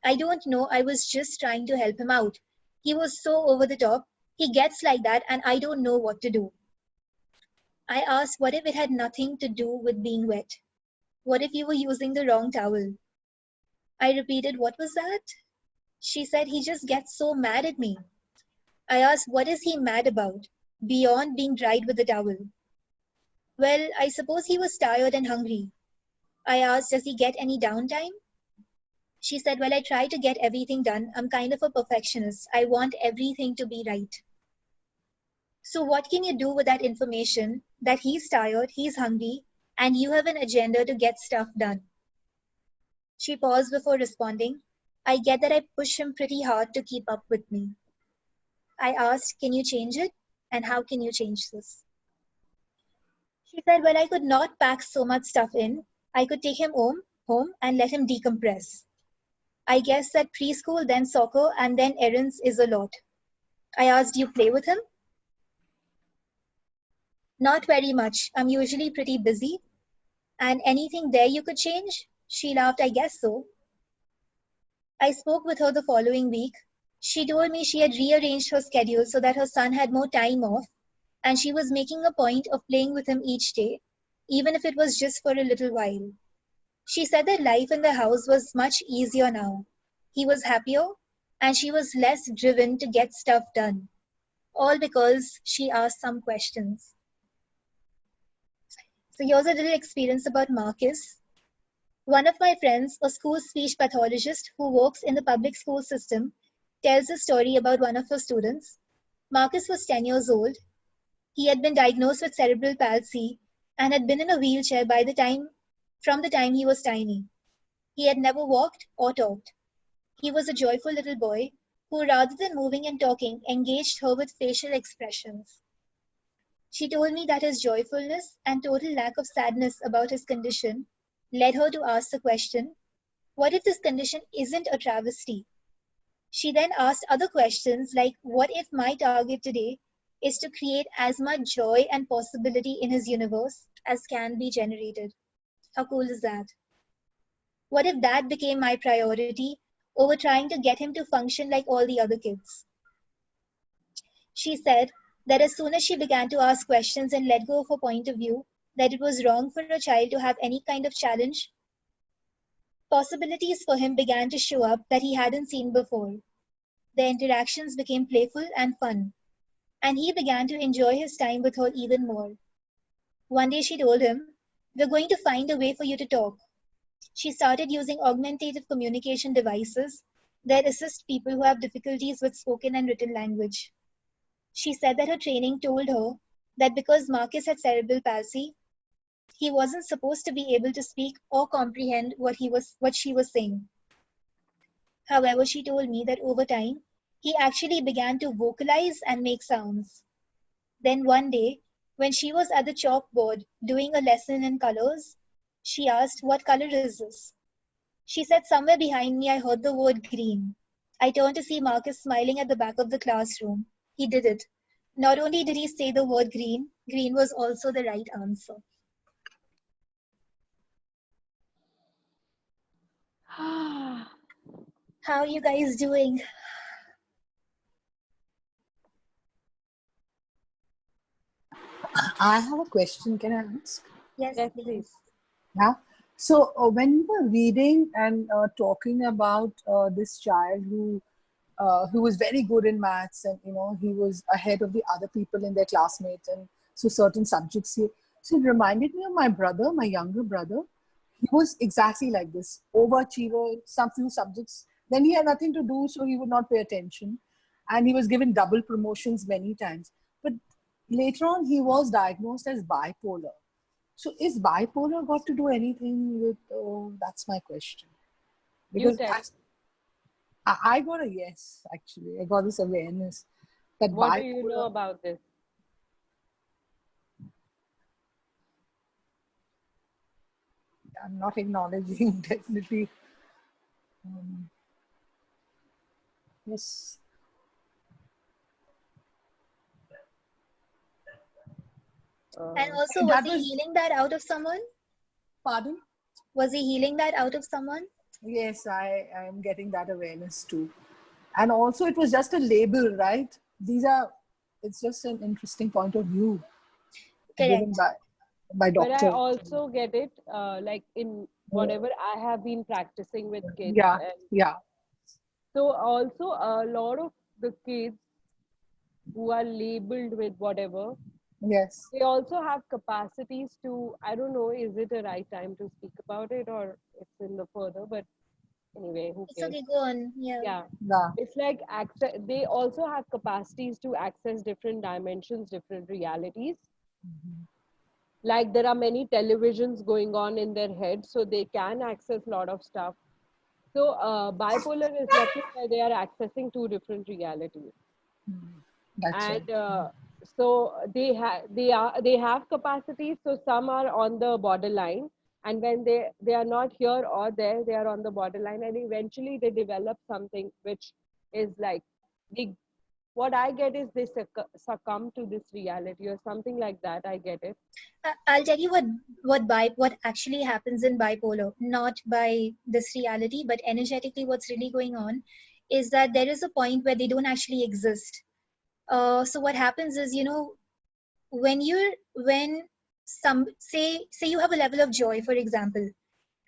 I don't know. I was just trying to help him out. He was so over the top. He gets like that and I don't know what to do. I asked, what if it had nothing to do with being wet? What if you were using the wrong towel? I repeated, what was that? She said, he just gets so mad at me. I asked, what is he mad about, beyond being dried with the towel? Well, I suppose he was tired and hungry. I asked, does he get any downtime? She said, well, I try to get everything done. I'm kind of a perfectionist. I want everything to be right. So what can you do with that information that he's tired, he's hungry, and you have an agenda to get stuff done? She paused before responding. I get that I push him pretty hard to keep up with me. I asked, can you change it? And how can you change this? She said, well, I could not pack so much stuff in. I could take him home and let him decompress. I guess that preschool, then soccer, and then errands is a lot. I asked, "Do you play with him?" "Not very much. I'm usually pretty busy." "And anything there you could change?" She laughed. "I guess so." I spoke with her the following week. She told me she had rearranged her schedule so that her son had more time off, and she was making a point of playing with him each day, even if it was just for a little while. She said that life in the house was much easier now. He was happier, and she was less driven to get stuff done, all because she asked some questions. So here's a little experience about Marcus. One of my friends, a school speech pathologist who works in the public school system, tells a story about one of her students. Marcus was 10 years old. He had been diagnosed with cerebral palsy and had been in a wheelchair from the time he was tiny. He had never walked or talked. He was a joyful little boy who, rather than moving and talking, engaged her with facial expressions. She told me that his joyfulness and total lack of sadness about his condition led her to ask the question, what if this condition isn't a travesty? She then asked other questions like, what if my target today is to create as much joy and possibility in his universe as can be generated? How cool is that? What if that became my priority over trying to get him to function like all the other kids? She said that as soon as she began to ask questions and let go of her point of view, that it was wrong for a child to have any kind of challenge, possibilities for him began to show up that he hadn't seen before. Their interactions became playful and fun, and he began to enjoy his time with her even more. One day she told him, "We're going to find a way for you to talk." She started using augmentative communication devices that assist people who have difficulties with spoken and written language. She said that her training told her that because Marcus had cerebral palsy, he wasn't supposed to be able to speak or comprehend what she was saying. However, she told me that over time, he actually began to vocalize and make sounds. Then one day, when she was at the chalkboard doing a lesson in colors, she asked, "What color is this?" She said, "Somewhere behind me, I heard the word green." I turned to see Marcus smiling at the back of the classroom. He did it. Not only did he say the word green, green was also the right answer. How are you guys doing? I have a question. Can I ask? Yes, Yes, please. please. Yeah. So when you were reading and talking about this child who was very good in maths, and he was ahead of the other people in their classmates, and so certain subjects so it reminded me of my brother, my younger brother. He was exactly like this, overachiever, some few subjects. Then he had nothing to do, so he would not pay attention. And he was given double promotions many times. But later on, he was diagnosed as bipolar. So is bipolar got to do anything with, that's my question. You Because tell. I got a yes, actually. I got this awareness that What do you know bipolar, about this? I'm not acknowledging definitely. Yes. And also, was That he was, healing that out of someone? pardon? Was he healing that out of someone? Yes, I am getting that awareness too. And also, it was just a label, right? It's just an interesting point of view given Correct. by But I doctor. also get it, like in whatever I have been practicing with kids. Yeah, And yeah. so also a lot of the kids who are labeled with whatever, Yes. they also have capacities to, I don't know, is it a right time to speak about it or it's in the further, but anyway, who It's cares? okay, go on. Yeah. Yeah. Yeah. It's like access, they also have capacities to access different dimensions, different realities. Like there are many televisions going on in their head, so they can access a lot of stuff. So bipolar is nothing where they are accessing two different realities. That's And right. so they have capacities, so some are on the borderline, And when they are not here or there, they are on the borderline, and eventually they develop something which is like the what I get is they succumb to this reality or something like that. I get it. I'll tell you what actually happens in bipolar, not by this reality, but energetically, what's really going on is that there is a point where they don't actually exist. So what happens is, when some say you have a level of joy, for example,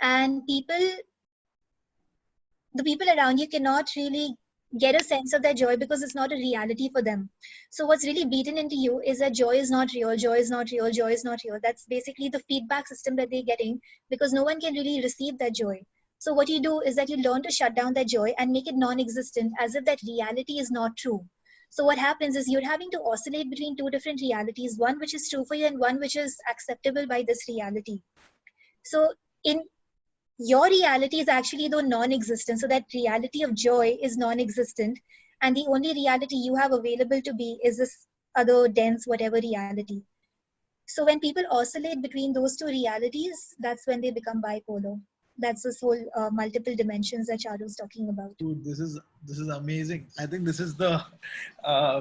and the people around you cannot really get a sense of their joy because it's not a reality for them. So what's really beaten into you is that joy is not real, joy is not real, joy is not real. That's basically the feedback system that they're getting, because no one can really receive that joy. So what you do is that you learn to shut down that joy and make it non-existent, as if that reality is not true. So what happens is you're having to oscillate between two different realities, one which is true for you and one which is acceptable by this reality. So in your reality is actually though non-existent, so that reality of joy is non-existent, and the only reality you have available to be is this other dense whatever reality. So when people oscillate between those two realities, that's when they become bipolar. That's this whole multiple dimensions that Charu's talking about. Dude, this is amazing. I think this is the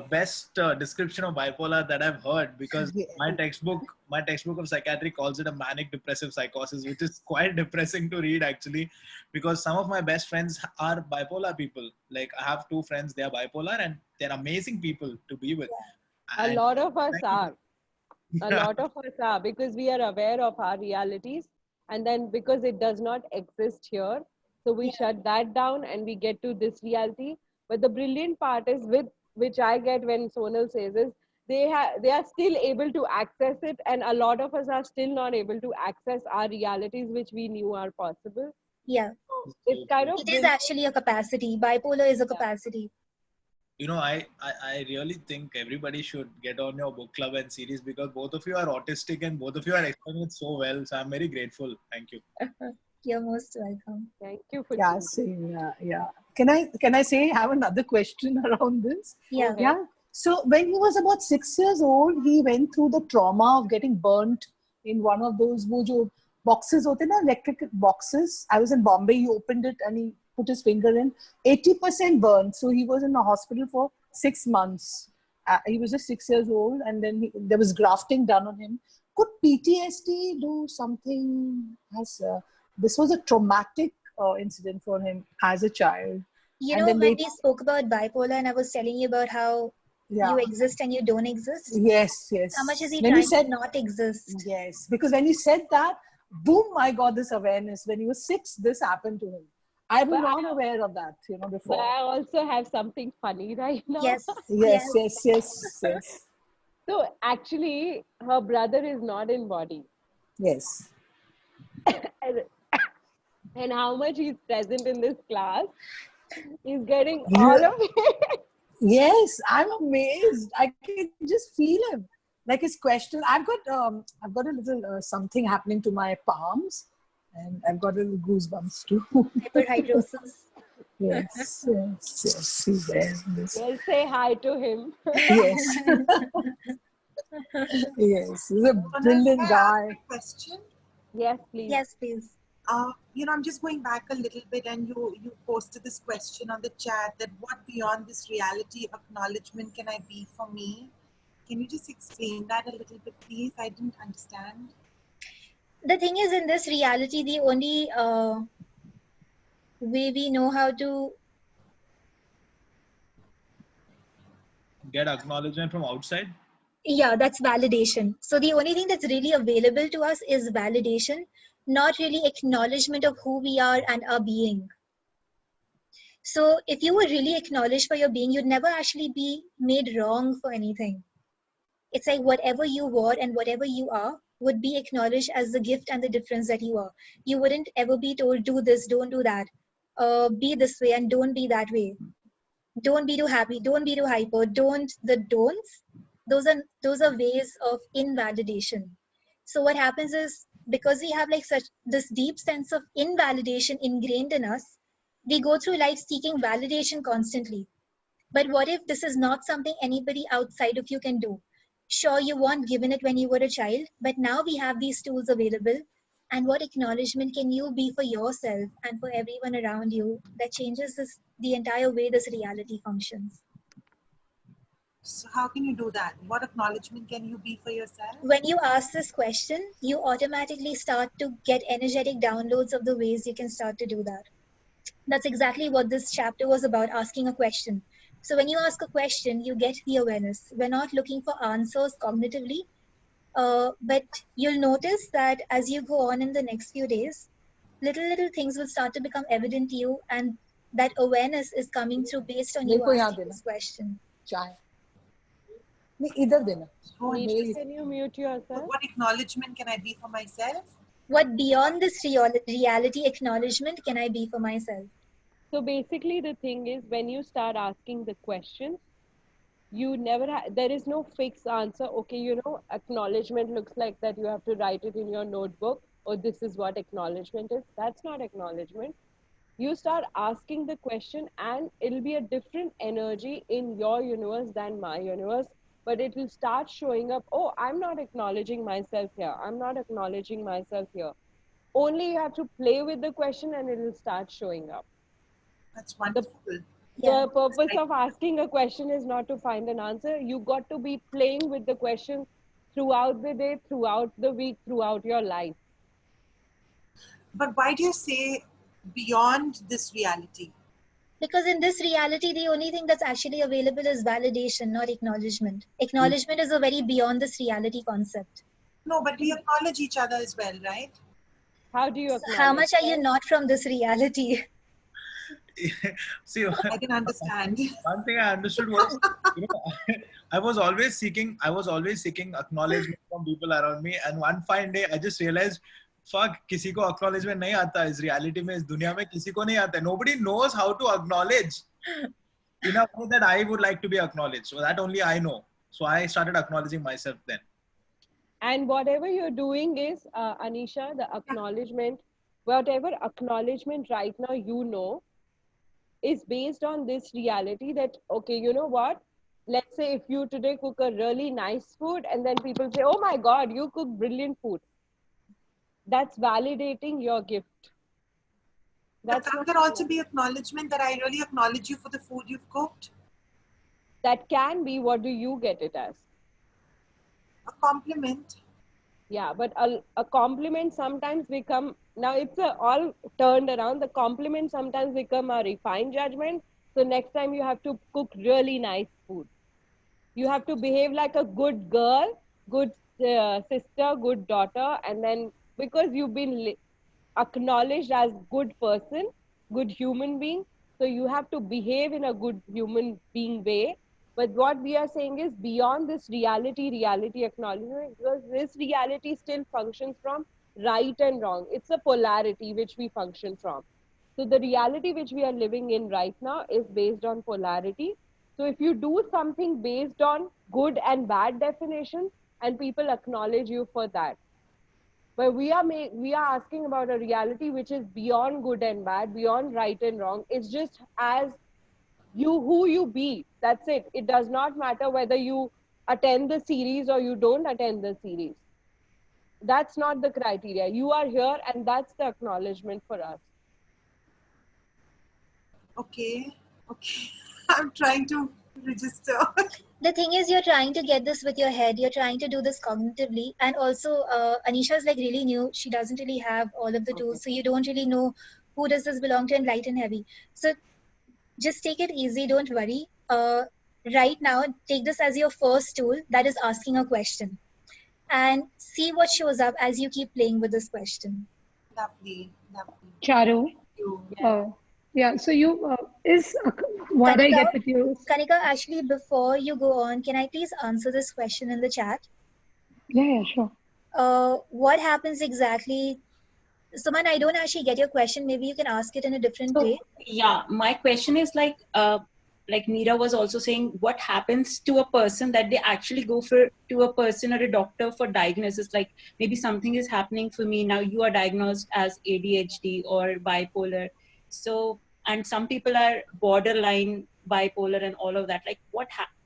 best description of bipolar that I've heard, because my textbook of psychiatry calls it a manic depressive psychosis, which is quite depressing to read actually, because some of my best friends are bipolar people. Like I have two friends, they are bipolar and they're amazing people to be with. A lot of us are. A lot of us are, because we are aware of our realities, and then because it does not exist here, so we shut that down and we get to this reality. But the brilliant part is, with which I get when Sonal says, is they are still able to access it, and a lot of us are still not able to access our realities which we knew are possible. Yeah, it's kind of it is actually a capacity. Bipolar is a capacity. You know, I really think everybody should get on your book club and series, because both of you are autistic and both of you are explaining it so well. So I'm very grateful. Thank you. You're most welcome. Thank you for same. Yeah. Can I say have another question around this? Yeah. Yeah. So when he was about 6 years old, he went through the trauma of getting burnt in one of those boxes, electric boxes. I was in Bombay. He opened it and he put his finger in. 80% burned. So he was in the hospital for 6 months. He was just 6 years old, and then there was grafting done on him. Could PTSD do something? This was a traumatic incident for him as a child. You know, when we spoke about bipolar, and I was telling you about how you exist and you don't exist. Yes. How much is he trying to not exist? Yes, because when he said that, boom, I got this awareness. When he was 6, this happened to him. I was not aware of that, before. But I also have something funny right now. Yes. So actually, her brother is not in body. Yes. And how much he's present in this class, he's getting all of it. Yes, I'm amazed. I can just feel him. Like his question, I've got a little something happening to my palms, and I've got a little goosebumps too. Hyperhidrosis. Yes. He's there. Well, say hi to him. Yes. Yes, he's a brilliant guy. Question? Yes, please. Yes, please. I'm just going back a little bit, and you posted this question on the chat that what beyond this reality acknowledgement can I be for me? Can you just explain that a little bit, please? I didn't understand. The thing is, in this reality, the only way we know how to get acknowledgement from outside? Yeah, that's validation. So the only thing that's really available to us is validation, not really acknowledgement of who we are and our being. So if you were really acknowledged for your being, you'd never actually be made wrong for anything. It's like whatever you were and whatever you are would be acknowledged as the gift and the difference that you are. You wouldn't ever be told, do this, don't do that. Be this way and don't be that way. Don't be too happy, don't be too hyper, the don'ts. Those are ways of invalidation. So what happens is, because we have like such this deep sense of invalidation ingrained in us, we go through life seeking validation constantly. But what if this is not something anybody outside of you can do? Sure, you weren't given it when you were a child, but now we have these tools available And what acknowledgement can you be for yourself and for everyone around you that changes the entire way this reality functions? So how can you do that? What acknowledgement can you be for yourself? When you ask this question, you automatically start to get energetic downloads of the ways you can start to do that. That's exactly what this chapter was about, asking a question. So when you ask a question, you get the awareness. We're not looking for answers cognitively, but you'll notice that as you go on in the next few days, little things will start to become evident to you, and that awareness is coming through based on you देखो यहाँ asking देना this question. चाय नहीं इधर देना Nisha, can you mute yourself? What acknowledgement can I be for myself? What beyond this reality acknowledgement can I be for myself? So basically the thing is, when you start asking the questions, you never there is no fixed answer. Okay, you know, acknowledgement looks like that, you have to write it in your notebook, or this is what acknowledgement is. That's not acknowledgement. You start asking the question and it'll be a different energy in your universe than my universe, but it will start showing up. Oh, I'm not acknowledging myself here, I'm not acknowledging myself here. Only you have to play with the question and it will start showing up. That's wonderful. The purpose of asking a question is not to find an answer. You got to be playing with the question throughout the day, throughout the week, throughout your life. But why do you say beyond this reality? Because in this reality, the only thing that's actually available is validation, not acknowledgement. Acknowledgement is a very beyond this reality concept. No, but we acknowledge each other as well, right? How do you acknowledge? How much are you not from this reality? See, I can understand. One thing I understood was, you know, I was always seeking acknowledgement from people around me, and one fine day I just realized, fuck, किसी को acknowledgement नहीं आता इस reality में, इस दुनिया में किसी को नहीं आता. Nobody knows how to acknowledge in a way that I would like to be acknowledged. So that only I know. So I started acknowledging myself then. And whatever you're doing is, Anisha, the acknowledgement, whatever acknowledgement right now you know, is based on this reality that, okay, you know what? Let's say if you today cook a really nice food and then people say, oh my God, you cook brilliant food. That's validating your gift. But can there also be acknowledgement that I really acknowledge you for the food you've cooked? That can be. What do you get it as? A compliment. Yeah, but a compliment sometimes become, now it's all turned around. The compliment sometimes become a refined judgment. So next time you have to cook really nice food. You have to behave like a good girl, good sister, good daughter, and then because you've been acknowledged as good person, good human being, so you have to behave in a good human being way. But what we are saying is beyond this reality acknowledgement, because this reality still functions from right and wrong. It's a polarity which we function from. So the reality which we are living in right now is based on polarity. So if you do something based on good and bad definition, and people acknowledge you for that. But we are asking about a reality which is beyond good and bad, beyond right and wrong. It's just as you, who you be. That's it. It does not matter whether you attend the series or you don't attend the series. That's not the criteria. You are here, and that's the acknowledgement for us. Okay. I'm trying to register. The thing is, you're trying to get this with your head. You're trying to do this cognitively. And also, Anisha is like really new. She doesn't really have all of the tools. So you don't really know who does this belong to in light and heavy. So just take it easy. Don't worry. Right now, take this as your first tool. That is asking a question. And see what shows up as you keep playing with this question. Lovely. Charu. Yeah, so you, what I get with you. Kanika, actually, before you go on, can I please answer this question in the chat? Yeah, sure. What happens exactly? Suman, I don't actually get your question. Maybe you can ask it in a different way. Yeah, my question is like Meera was also saying, what happens to a person that they actually go to a person or a doctor for diagnosis? Like maybe something is happening for me now. You are diagnosed as ADHD or bipolar. So, and some people are borderline bipolar and all of that. Like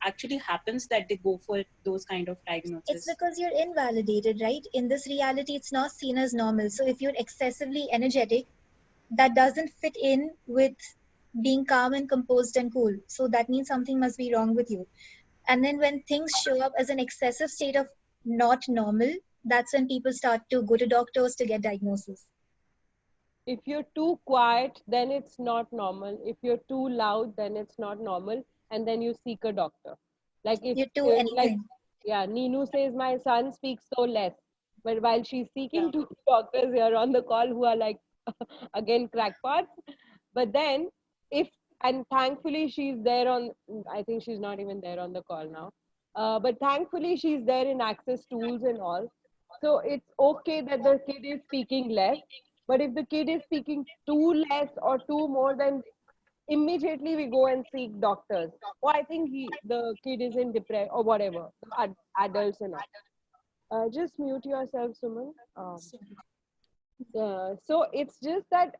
actually happens that they go for those kind of It's diagnoses? because you're invalidated, right? In this reality, it's not seen as normal. So if you're excessively energetic, that doesn't fit in with being calm and composed and cool. So that means something must be wrong with you. And then when things show up as an excessive state of not normal, that's when people start to go to doctors to get diagnosis. If you're too quiet, then it's not normal. If you're too loud, then it's not normal. And then you seek a doctor. Like if, You do like, anything. yeah, Neenu says my son speaks so less. But while she's seeking two doctors here on the call who are like, again, crackpots. But then if, and thankfully she's there on, I think she's not even there on the call now. But thankfully she's there in access tools and all. So it's okay that the kid is speaking less. But if the kid is speaking too less or too more, then immediately we go and seek doctors. Oh, I think the kid is in depression or whatever, adults and all. Just mute yourself, Suman. So it's just that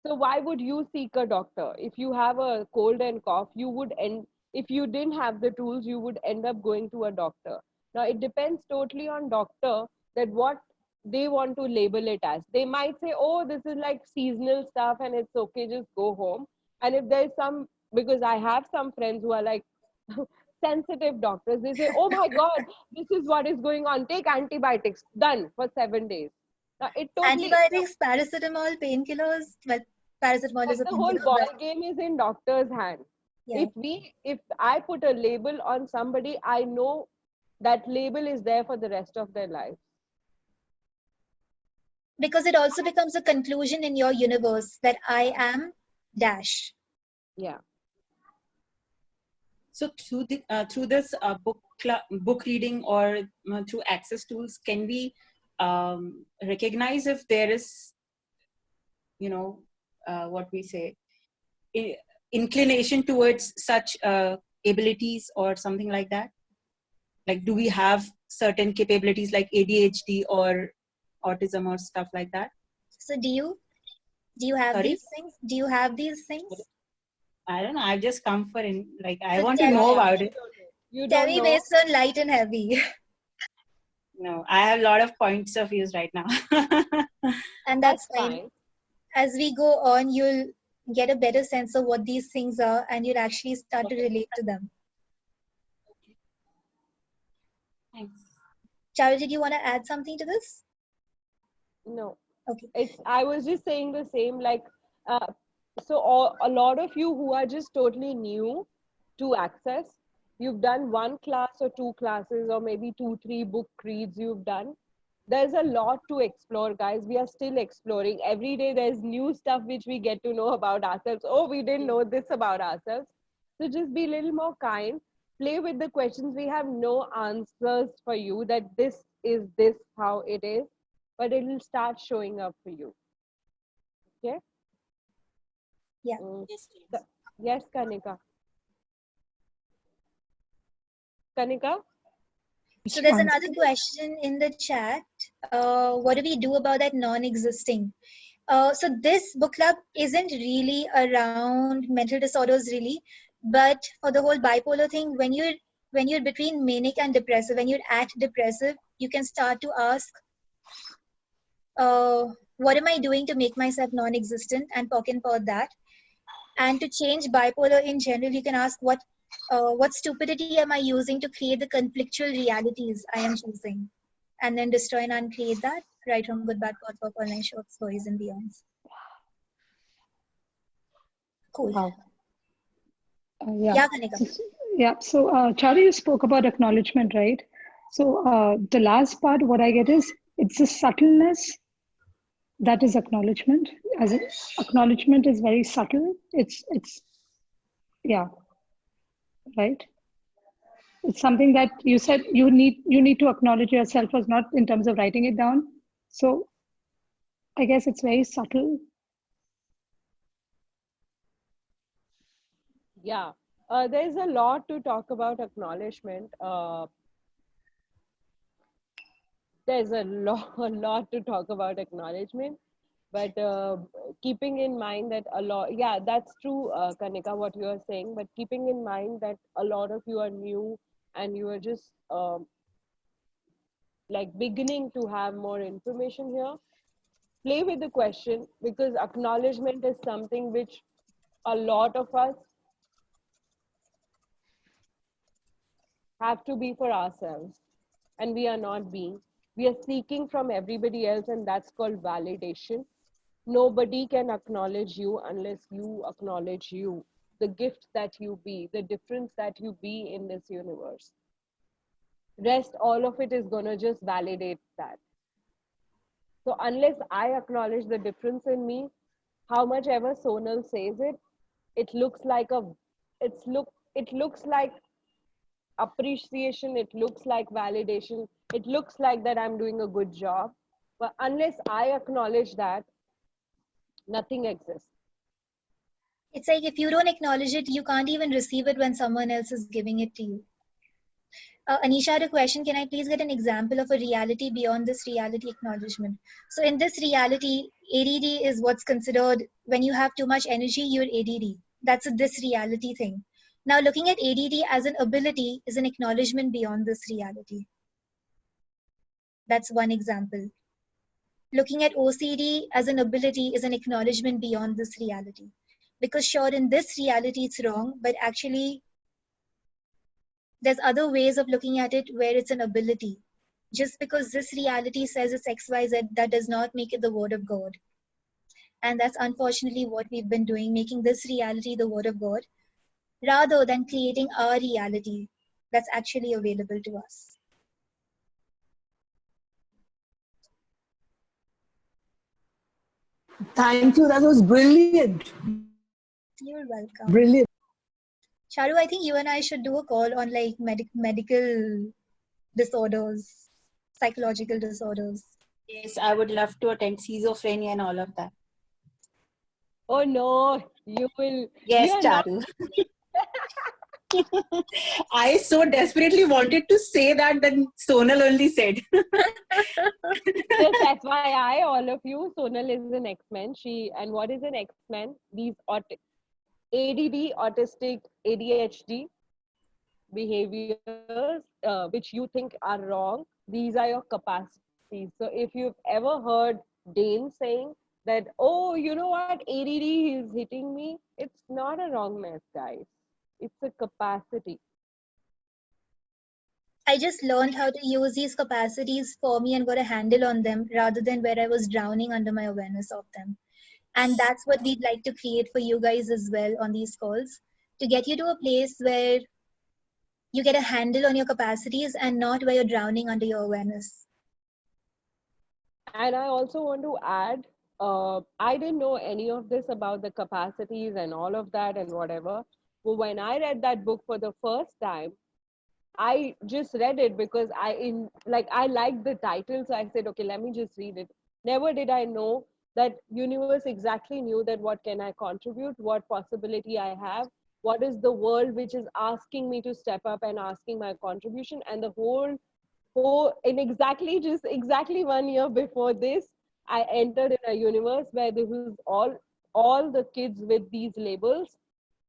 so why would you seek a doctor? If you have a cold and cough, if you didn't have the tools, you would end up going to a doctor. Now it depends totally on doctor that what they want to label it as. They might say, oh, this is like seasonal stuff and it's okay, just go home. And if there's because I have some friends who are like sensitive doctors, they say, oh my God, this is what is going on. Take antibiotics, done for 7 days. Now, it totally, Antibiotics, paracetamol, painkillers. Well, paracetamol is a the whole painkiller. ball But game is in doctor's hand. yeah. If I put a label on somebody, I know that label is there for the rest of their life. Because it also becomes a conclusion in your universe that I am dash. Yeah. So through this book reading or through access tools, can we recognize if there is, what we say, inclination towards such abilities or something like that? Like, do we have certain capabilities like ADHD or autism or stuff like that? So do you have Sorry? these things? Do you have these things? I don't know. I've just come for I So want to tell know me- about it. Tell me based on light and heavy. No, I have a lot of points of views right now. And that's fine. As we go on, you'll get a better sense of what these things are and you'll actually start to relate to them. Thanks. Charu, did you want to add something to this? No. Okay. I was just saying the same, like, so a lot of you who are just totally new to access, you've done 1 class or 2 classes or maybe 2-3 book reads you've done. There's a lot to explore, guys. We are still exploring. Every day there's new stuff which we get to know about ourselves. Oh, we didn't know this about ourselves. So just be a little more kind. Play with the questions. We have no answers for you that this is how it is, but it will start showing up for you. Okay? Yeah. Yes, Kanika. Kanika? So there's another question in the chat. What do we do about that non-existing? So this book club isn't really around mental disorders really, but for the whole bipolar thing, when you're between manic and depressive, when you're at depressive, you can start to ask, what am I doing to make myself non-existent, and pocket for that. And to change bipolar in general, you can ask what stupidity am I using to create the conflictual realities I am choosing, and then destroy and uncreate that. Right from good, bad, pot, pop, online short stories and beyonds. Cool. Wow. Yeah, Kanika. Yeah. So, Charu, you spoke about acknowledgement, right? So, the last part, what I get is it's the subtleness that is acknowledgement. As in, acknowledgement is very subtle. It's yeah, right. It's something that you said you need to acknowledge yourself, as not in terms of writing it down. So, I guess it's very subtle. Yeah, there's a lot to talk about acknowledgement. There's a lot to talk about acknowledgement. But keeping in mind that a lot, yeah, that's true, Kanika, what you are saying. But keeping in mind that a lot of you are new and you are just like beginning to have more information here, play with the question, because acknowledgement is something which a lot of us have to be for ourselves, and we are not being. We are seeking from everybody else, and that's called validation. Nobody can acknowledge you unless you acknowledge you, the gift that you be, the difference that you be in this universe. Rest, all of it is going to just validate that. So unless I acknowledge the difference in me, how much ever Sonal says it, it looks like a, it looks like appreciation, it looks like validation, it looks like that I'm doing a good job. But unless I acknowledge that, nothing exists. It's like if you don't acknowledge it, you can't even receive it when someone else is giving it to you. Anisha had a question. Can I please get an example of a reality beyond this reality acknowledgement? So in this reality, ADD is what's considered when you have too much energy, you're ADD. That's a this reality thing. Now looking at ADD as an ability is an acknowledgement beyond this reality. That's one example. Looking at OCD as an ability is an acknowledgement beyond this reality. Because sure, in this reality it's wrong, but actually there's other ways of looking at it where it's an ability. Just because this reality says it's XYZ, that does not make it the word of God. And that's unfortunately what we've been doing, making this reality the word of God, rather than creating our reality that's actually available to us. Thank you. That was brilliant. You're welcome. Brilliant. Charu, I think you and I should do a call on like medical disorders, psychological disorders. Yes, I would love to attend schizophrenia and all of that. Oh no, you will. Yes, Charu. I so desperately wanted to say that, then Sonal only said. Just FYI, all of you, Sonal is an X-Men. And what is an X-Men? These ADD, autistic, ADHD behaviors, which you think are wrong, these are your capacities. So if you've ever heard Dane saying that, oh, you know what, ADD is hitting me, it's not a wrongness, guys. It's a capacity. I just learned how to use these capacities for me and got a handle on them rather than where I was drowning under my awareness of them. And that's what we'd like to create for you guys as well on these calls, to get you to a place where you get a handle on your capacities and not where you're drowning under your awareness. And I also want to add, I didn't know any of this about the capacities and all of that and whatever. But when I read that book for the first time, I just read it because I liked the title, so I said, okay, let me just read it. Never did I know that universe exactly knew that what can I contribute, what possibility I have, what is the world which is asking me to step up and asking my contribution. And the whole in exactly 1 year before this, I entered in a universe where there was all the kids with these labels,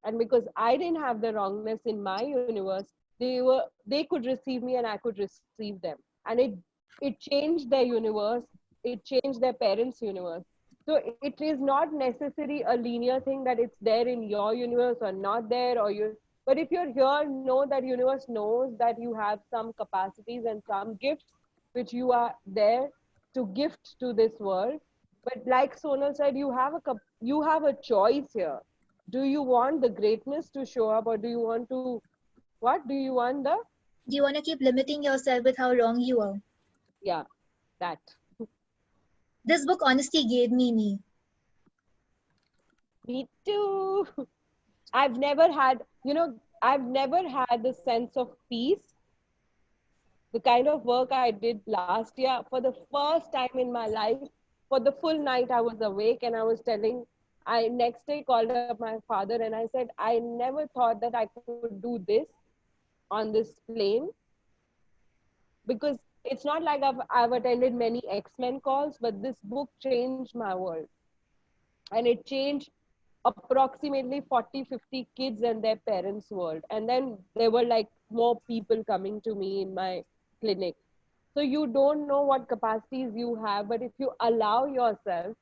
and because I didn't have the wrongness in my universe, they could receive me and I could receive them, and it changed their universe, it changed their parents' universe. So it is not necessarily a linear thing that it's there in your universe or not there, but if you're here, know that universe knows that you have some capacities and some gifts which you are there to gift to this world. But like Sonal said, you have a choice here. Do you want the greatness to show up, or do you want to do you want the Do you want to keep limiting yourself with how wrong you are? Yeah, that. This book honestly gave me me. Me too. I've never had the sense of peace. The kind of work I did last year, for the first time in my life, for the full night I was awake, and I next day called up my father and I said, I never thought that I could do this on this plane, because it's not like I've attended many X-Men calls, but this book changed my world. And it changed approximately 40-50 kids and their parents' world. And then there were like more people coming to me in my clinic. So you don't know what capacities you have, but if you allow yourself,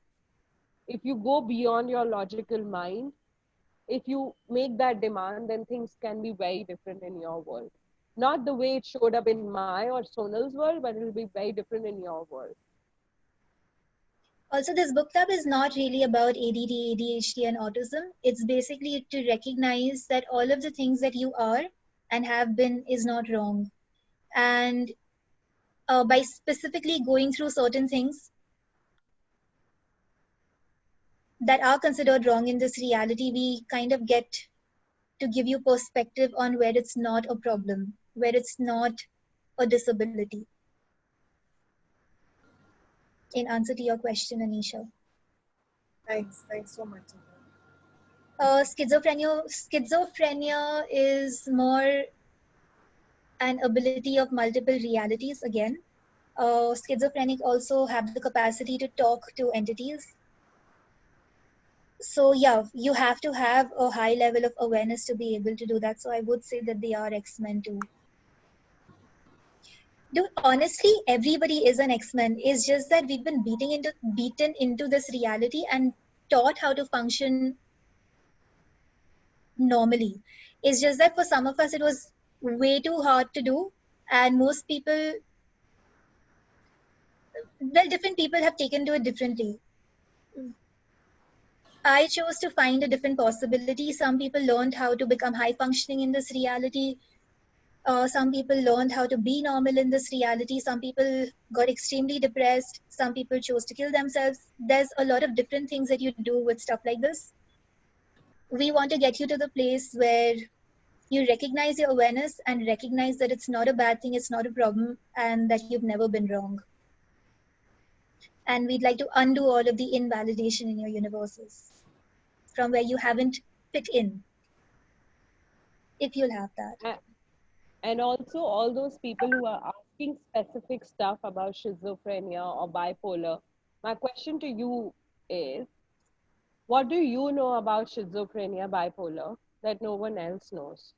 if you go beyond your logical mind, if you make that demand, then things can be very different in your world. Not the way it showed up in my or Sonal's world, but it will be very different in your world. Also, this book club is not really about ADD, ADHD, and autism. It's basically to recognize that all of the things that you are and have been is not wrong. And by specifically going through certain things that are considered wrong in this reality, we kind of get to give you perspective on where it's not a problem, where it's not a disability. In answer to your question, Anisha. Thanks so much. Schizophrenia is more an ability of multiple realities again. Schizophrenic also have the capacity to talk to entities. So yeah, you have to have a high level of awareness to be able to do that. So I would say that they are X-Men too. Dude, honestly, everybody is an X-Men. It's just that we've been beaten into this reality and taught how to function normally. It's just that for some of us, it was way too hard to do. And most people, well, different people have taken to it differently. I chose to find a different possibility. Some people learned how to become high functioning in this reality. Some people learned how to be normal in this reality. Some people got extremely depressed. Some people chose to kill themselves. There's a lot of different things that you do with stuff like this. We want to get you to the place where you recognize your awareness and recognize that it's not a bad thing, it's not a problem, and that you've never been wrong. And we'd like to undo all of the invalidation in your universes from where you haven't fit in, if you'll have that. And also all those people who are asking specific stuff about schizophrenia or bipolar, my question to you is, what do you know about schizophrenia, bipolar that no one else knows?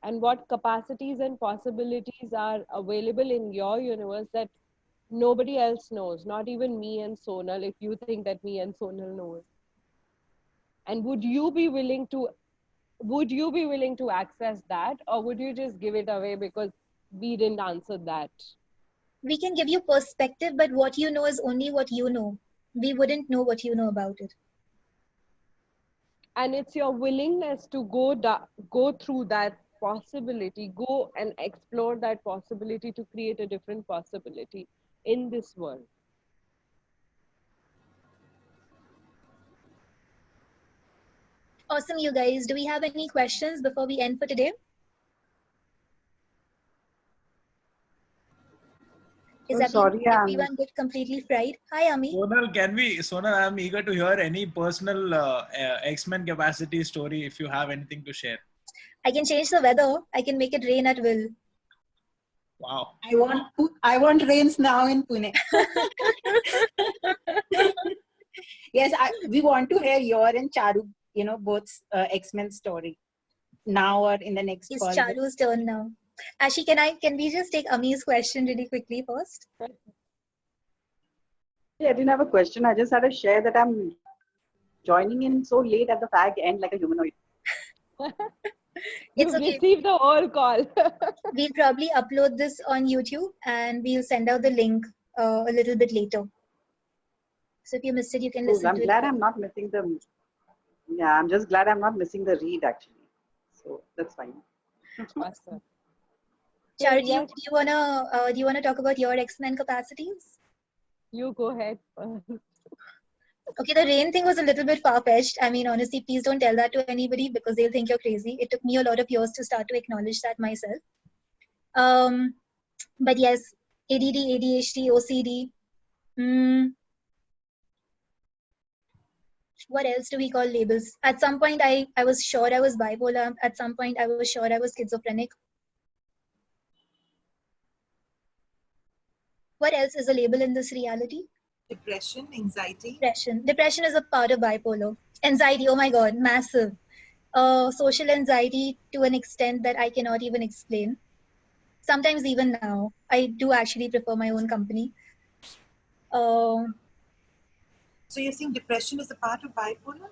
And what capacities and possibilities are available in your universe that nobody else knows, not even me and Sonal, if you think that me and Sonal know it? And would you be willing to access that, or would you just give it away because we didn't answer that? We can give you perspective, but what you know is only what you know. We wouldn't know what you know about it. And it's your willingness to go through that possibility, go and explore that possibility to create a different possibility in this world. Awesome, you guys. Do we have any questions before we end for today? Is everyone get completely fried? Hi, Ami. Sonal, I'm eager to hear any personal X-Men capacity story if you have anything to share. I can change the weather. I can make it rain at will. Wow. I want rains now in Pune. Yes, we want to hear your and Charu, both X-Men story now or in the next It's call. Charu's turn now. Ashi, can we just take Ami's question really quickly first? Yeah, I didn't have a question. I just had to share that I'm joining in so late at the fag end like a humanoid. It's okay. Receive the whole call. We'll probably upload this on YouTube and we'll send out the link a little bit later. So if you missed it, you can listen I'm to it. glad I'm not missing the. Yeah, I'm just glad I'm not missing the read actually. So that's fine. Awesome. Charu, do you wanna talk about your X-Men capacities? You go ahead. Okay, the rain thing was a little bit far-fetched. I mean, honestly, please don't tell that to anybody because they'll think you're crazy. It took me a lot of years to start to acknowledge that myself. But yes, ADD, ADHD, OCD. What else do we call labels? At some point, I was sure I was bipolar. At some point, I was sure I was schizophrenic. What else is a label in this reality? Depression, anxiety. Depression. Depression is a part of bipolar. Anxiety, oh my God, massive. Social anxiety to an extent that I cannot even explain. Sometimes even now, I do actually prefer my own company. So you're saying depression is a part of bipolar?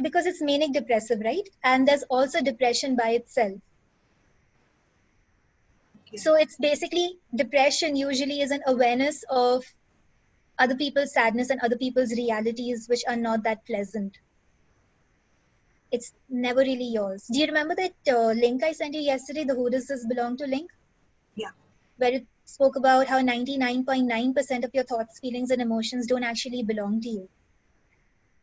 Because it's manic depressive, right? And there's also depression by itself. Okay. So it's basically depression usually is an awareness of other people's sadness and other people's realities, which are not that pleasant. It's never really yours. Do you remember that link I sent you yesterday, the Who Does This Belong To link? Yeah. Where it spoke about how 99.9% of your thoughts, feelings, and emotions don't actually belong to you.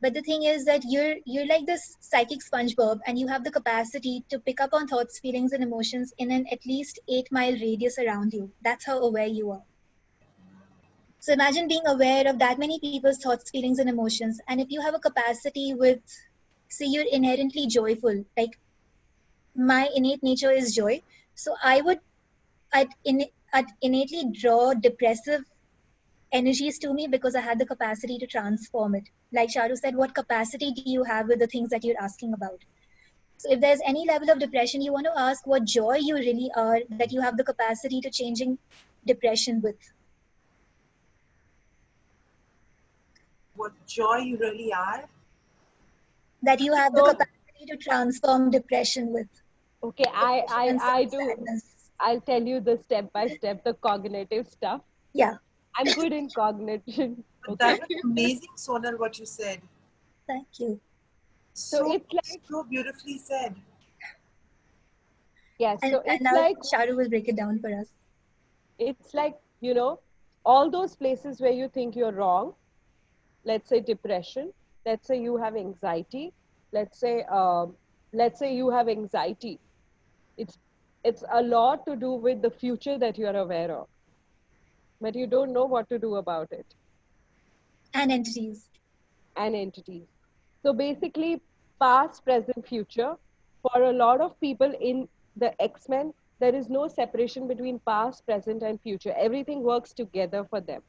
But the thing is that you're like this psychic SpongeBob, and you have the capacity to pick up on thoughts, feelings, and emotions in an at least 8-mile radius around you. That's how aware you are. So imagine being aware of that many people's thoughts, feelings, and emotions. And if you have a capacity with, say, you're inherently joyful, like my innate nature is joy. So I'd innately draw depressive energies to me because I had the capacity to transform it. Like Charu said, what capacity do you have with the things that you're asking about? So if there's any level of depression, you want to ask what joy you really are that you have the capacity to changing depression with. What joy you really are? That you have the capacity to transform depression with. Okay, I do. I'll tell you the step by step, the cognitive stuff. Yeah. I'm good in cognition. That was amazing, Sonal, what you said. Thank you. So it's like so beautifully said. Yes, And, so it's now like Charu will break it down for us. It's like, all those places where you think you're wrong, let's say depression, let's say you have anxiety, let's say you have anxiety. It's a lot to do with the future that you're aware of, but you don't know what to do about it. And entities. So basically, past, present, future, for a lot of people in the X-Men, there is no separation between past, present, and future. Everything works together for them.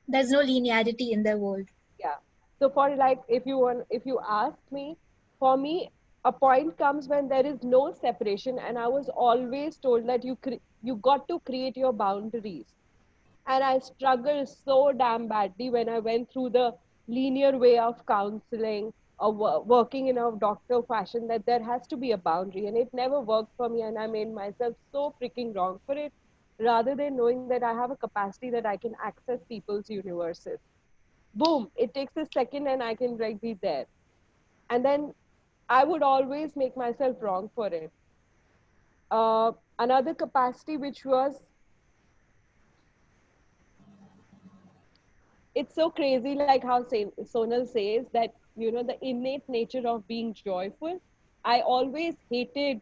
There's no linearity in their world. Yeah. So for like, if you ask me, for me, a point comes when there is no separation, and I was always told that you got to create your boundaries. And I struggled so damn badly when I went through the linear way of counseling or working in a doctor fashion, that there has to be a boundary, and it never worked for me, and I made myself so freaking wrong for it, rather than knowing that I have a capacity that I can access people's universes. Boom, it takes a second and I can be there. And then I would always make myself wrong for it. Another capacity which was, it's so crazy, like how Sonal says that, the innate nature of being joyful. I always hated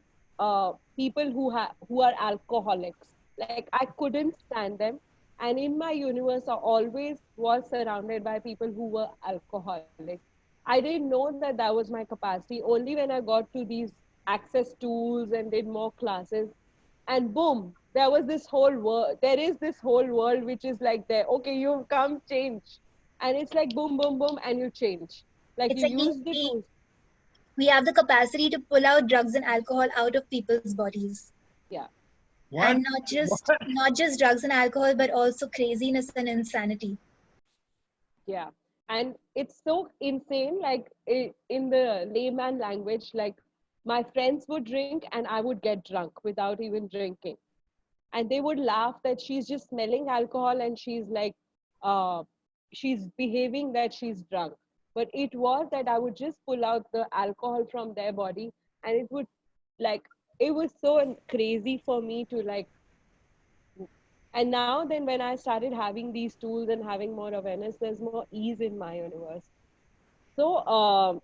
people who are alcoholics. Like, I couldn't stand them. And in my universe, I always was surrounded by people who were alcoholics. I didn't know that that was my capacity. Only when I got to these access tools and did more classes, and boom, there is this whole world which is like, there, okay, you've come, change. And it's like boom, boom, boom, and you change. Like, It's you like use the tools. We have the capacity to pull out drugs and alcohol out of people's bodies. Yeah. And not just drugs and alcohol, but also craziness and insanity. Yeah. And it's so insane, like, in the layman language, like, my friends would drink and I would get drunk without even drinking. And they would laugh that she's just smelling alcohol and she's like, she's behaving that she's drunk. But it was that I would just pull out the alcohol from their body, and it would, like, it was so crazy for me to, like. And now then, when I started having these tools and having more awareness, there's more ease in my universe. So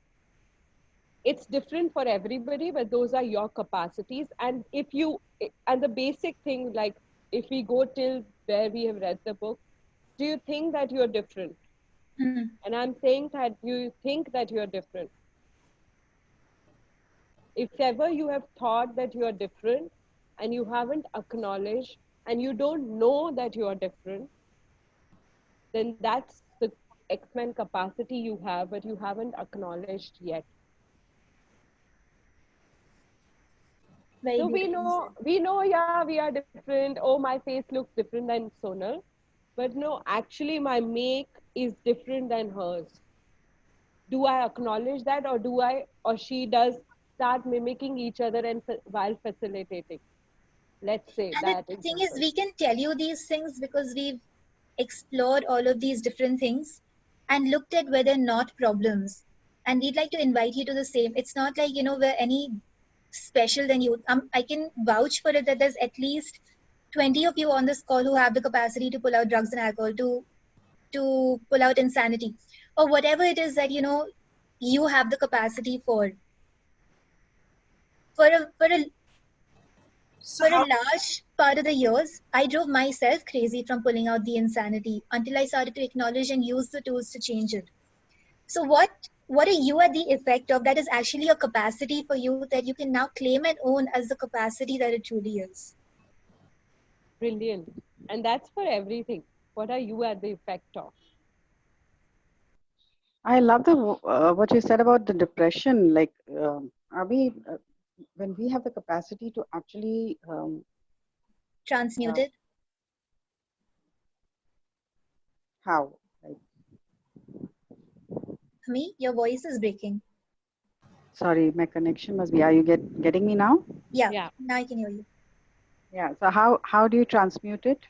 it's different for everybody, but those are your capacities. And and the basic thing, like, if we go till where we have read the book, do you think that you're different? And I'm saying that you think that you're different. If ever you have thought that you're different and you haven't acknowledged and you don't know that you are different, then that's the X-Men capacity you have, but you haven't acknowledged yet. Very So beautiful. we know, yeah, we are different. Oh, my face looks different than Sonal. But no, actually my make is different than hers. Do I acknowledge that, or she does start mimicking each other and while facilitating? Let's say And that the thing is, example. we can tell you these things because we've explored all of these different things and looked at where they're not problems. And we'd like to invite you to the same. It's not like, we're any special than you. I can vouch for it that there's at least 20 of you on this call who have the capacity to pull out drugs and alcohol, to pull out insanity, or whatever it is that, you have the capacity for. For a large part of the years, I drove myself crazy from pulling out the insanity until I started to acknowledge and use the tools to change it. So what are you at the effect of that is actually a capacity for you that you can now claim and own as the capacity that it truly is? Brilliant. And that's for everything. What are you at the effect of? I love the what you said about the depression. Like, are we when we have the capacity to actually Transmute it? How? Like, Me, your voice is breaking. sorry, my connection must be. Are you getting me now? Yeah. Now I can hear you. Yeah. So how do you transmute it?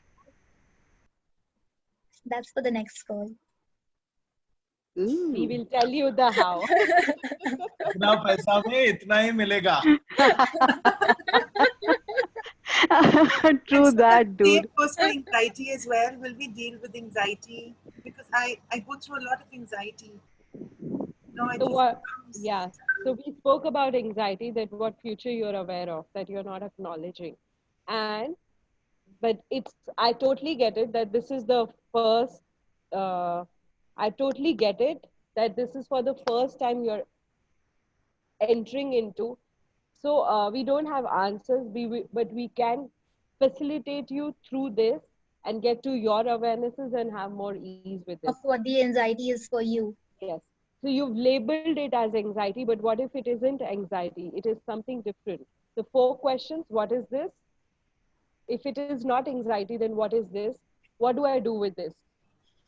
That's for the next call. We will tell you the how. इतना पैसा में इतना ही मिलेगा. True that, dude. Same goes for anxiety as well. Will we deal with anxiety? Because I go through a lot of anxiety. No, So we spoke about anxiety, that what future you're aware of, that you're not acknowledging. But I totally get it that this is the first, I totally get it that this is for the first time you're entering into. So we don't have answers, but we can facilitate you through this and get to your awarenesses and have more ease with it. Of what the anxiety is for you. Yes. So you've labeled it as anxiety, but what if it isn't anxiety? It is something different. The 4 questions: what is this? If it is not anxiety, then what is this? What do I do with this?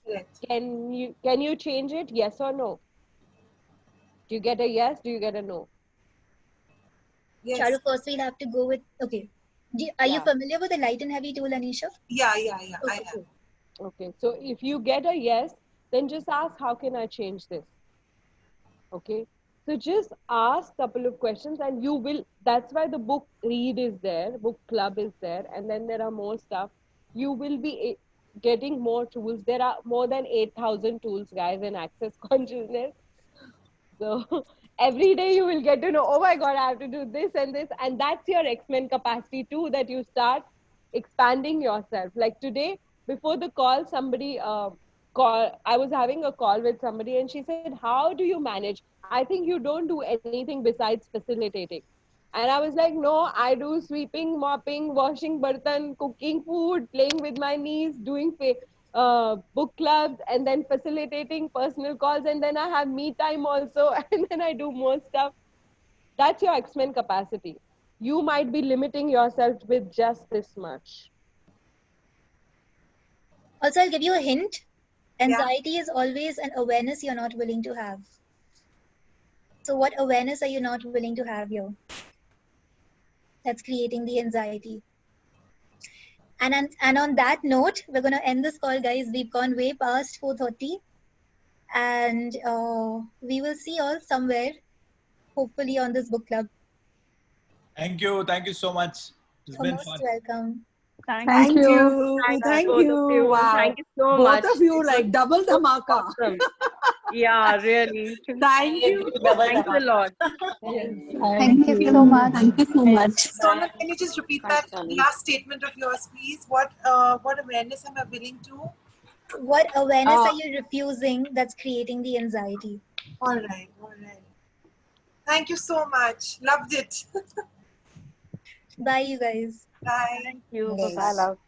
Correct. Can you change it? Yes or no? Do you get a yes? Do you get a no? Yes. Charu, first we'll have to go with, okay. Are you familiar with the light and heavy tool, Anisha? Yeah, Okay, I am. Okay, so if you get a yes, then just ask, how can I change this? Okay, so just ask a couple of questions and you will, that's why the book read is there, book club is there, and then there are more stuff. You will be getting more tools. There are more than 8,000 tools, guys, in Access Consciousness. So every day you will get to know, oh my God, I have to do this and this. And that's your X-Men capacity too, that you start expanding yourself. Like today, before the call, I was having a call with somebody and she said, how do you manage? I think you don't do anything besides facilitating. And I was like, no, I do sweeping, mopping, washing bartan, cooking food, playing with my niece, doing book clubs, and then facilitating personal calls. And then I have me time also. And then I do more stuff. That's your X-Men capacity. You might be limiting yourself with just this much. Also, I'll give you a hint. Anxiety is always an awareness you're not willing to have. So what awareness are you not willing to have here? That's creating the anxiety. And on that note, we're going to end this call, guys. We've gone way past 4:30. And we will see you all somewhere, hopefully on this book club. Thank you so much. It's been Most fun. welcome. Thank you. Thank you. Wow. Thank you so Both much. of you It like was double so dhamaka. awesome. Yeah, really. Thank you. Thanks a lot. Thank you so much. Thank you so much. Sonal, can you just repeat that last statement of yours, please? What awareness am I willing to? What awareness are you refusing that's creating the anxiety? All right. Thank you so much. Loved it. Bye, you guys. Bye. Thank you. Bye, love.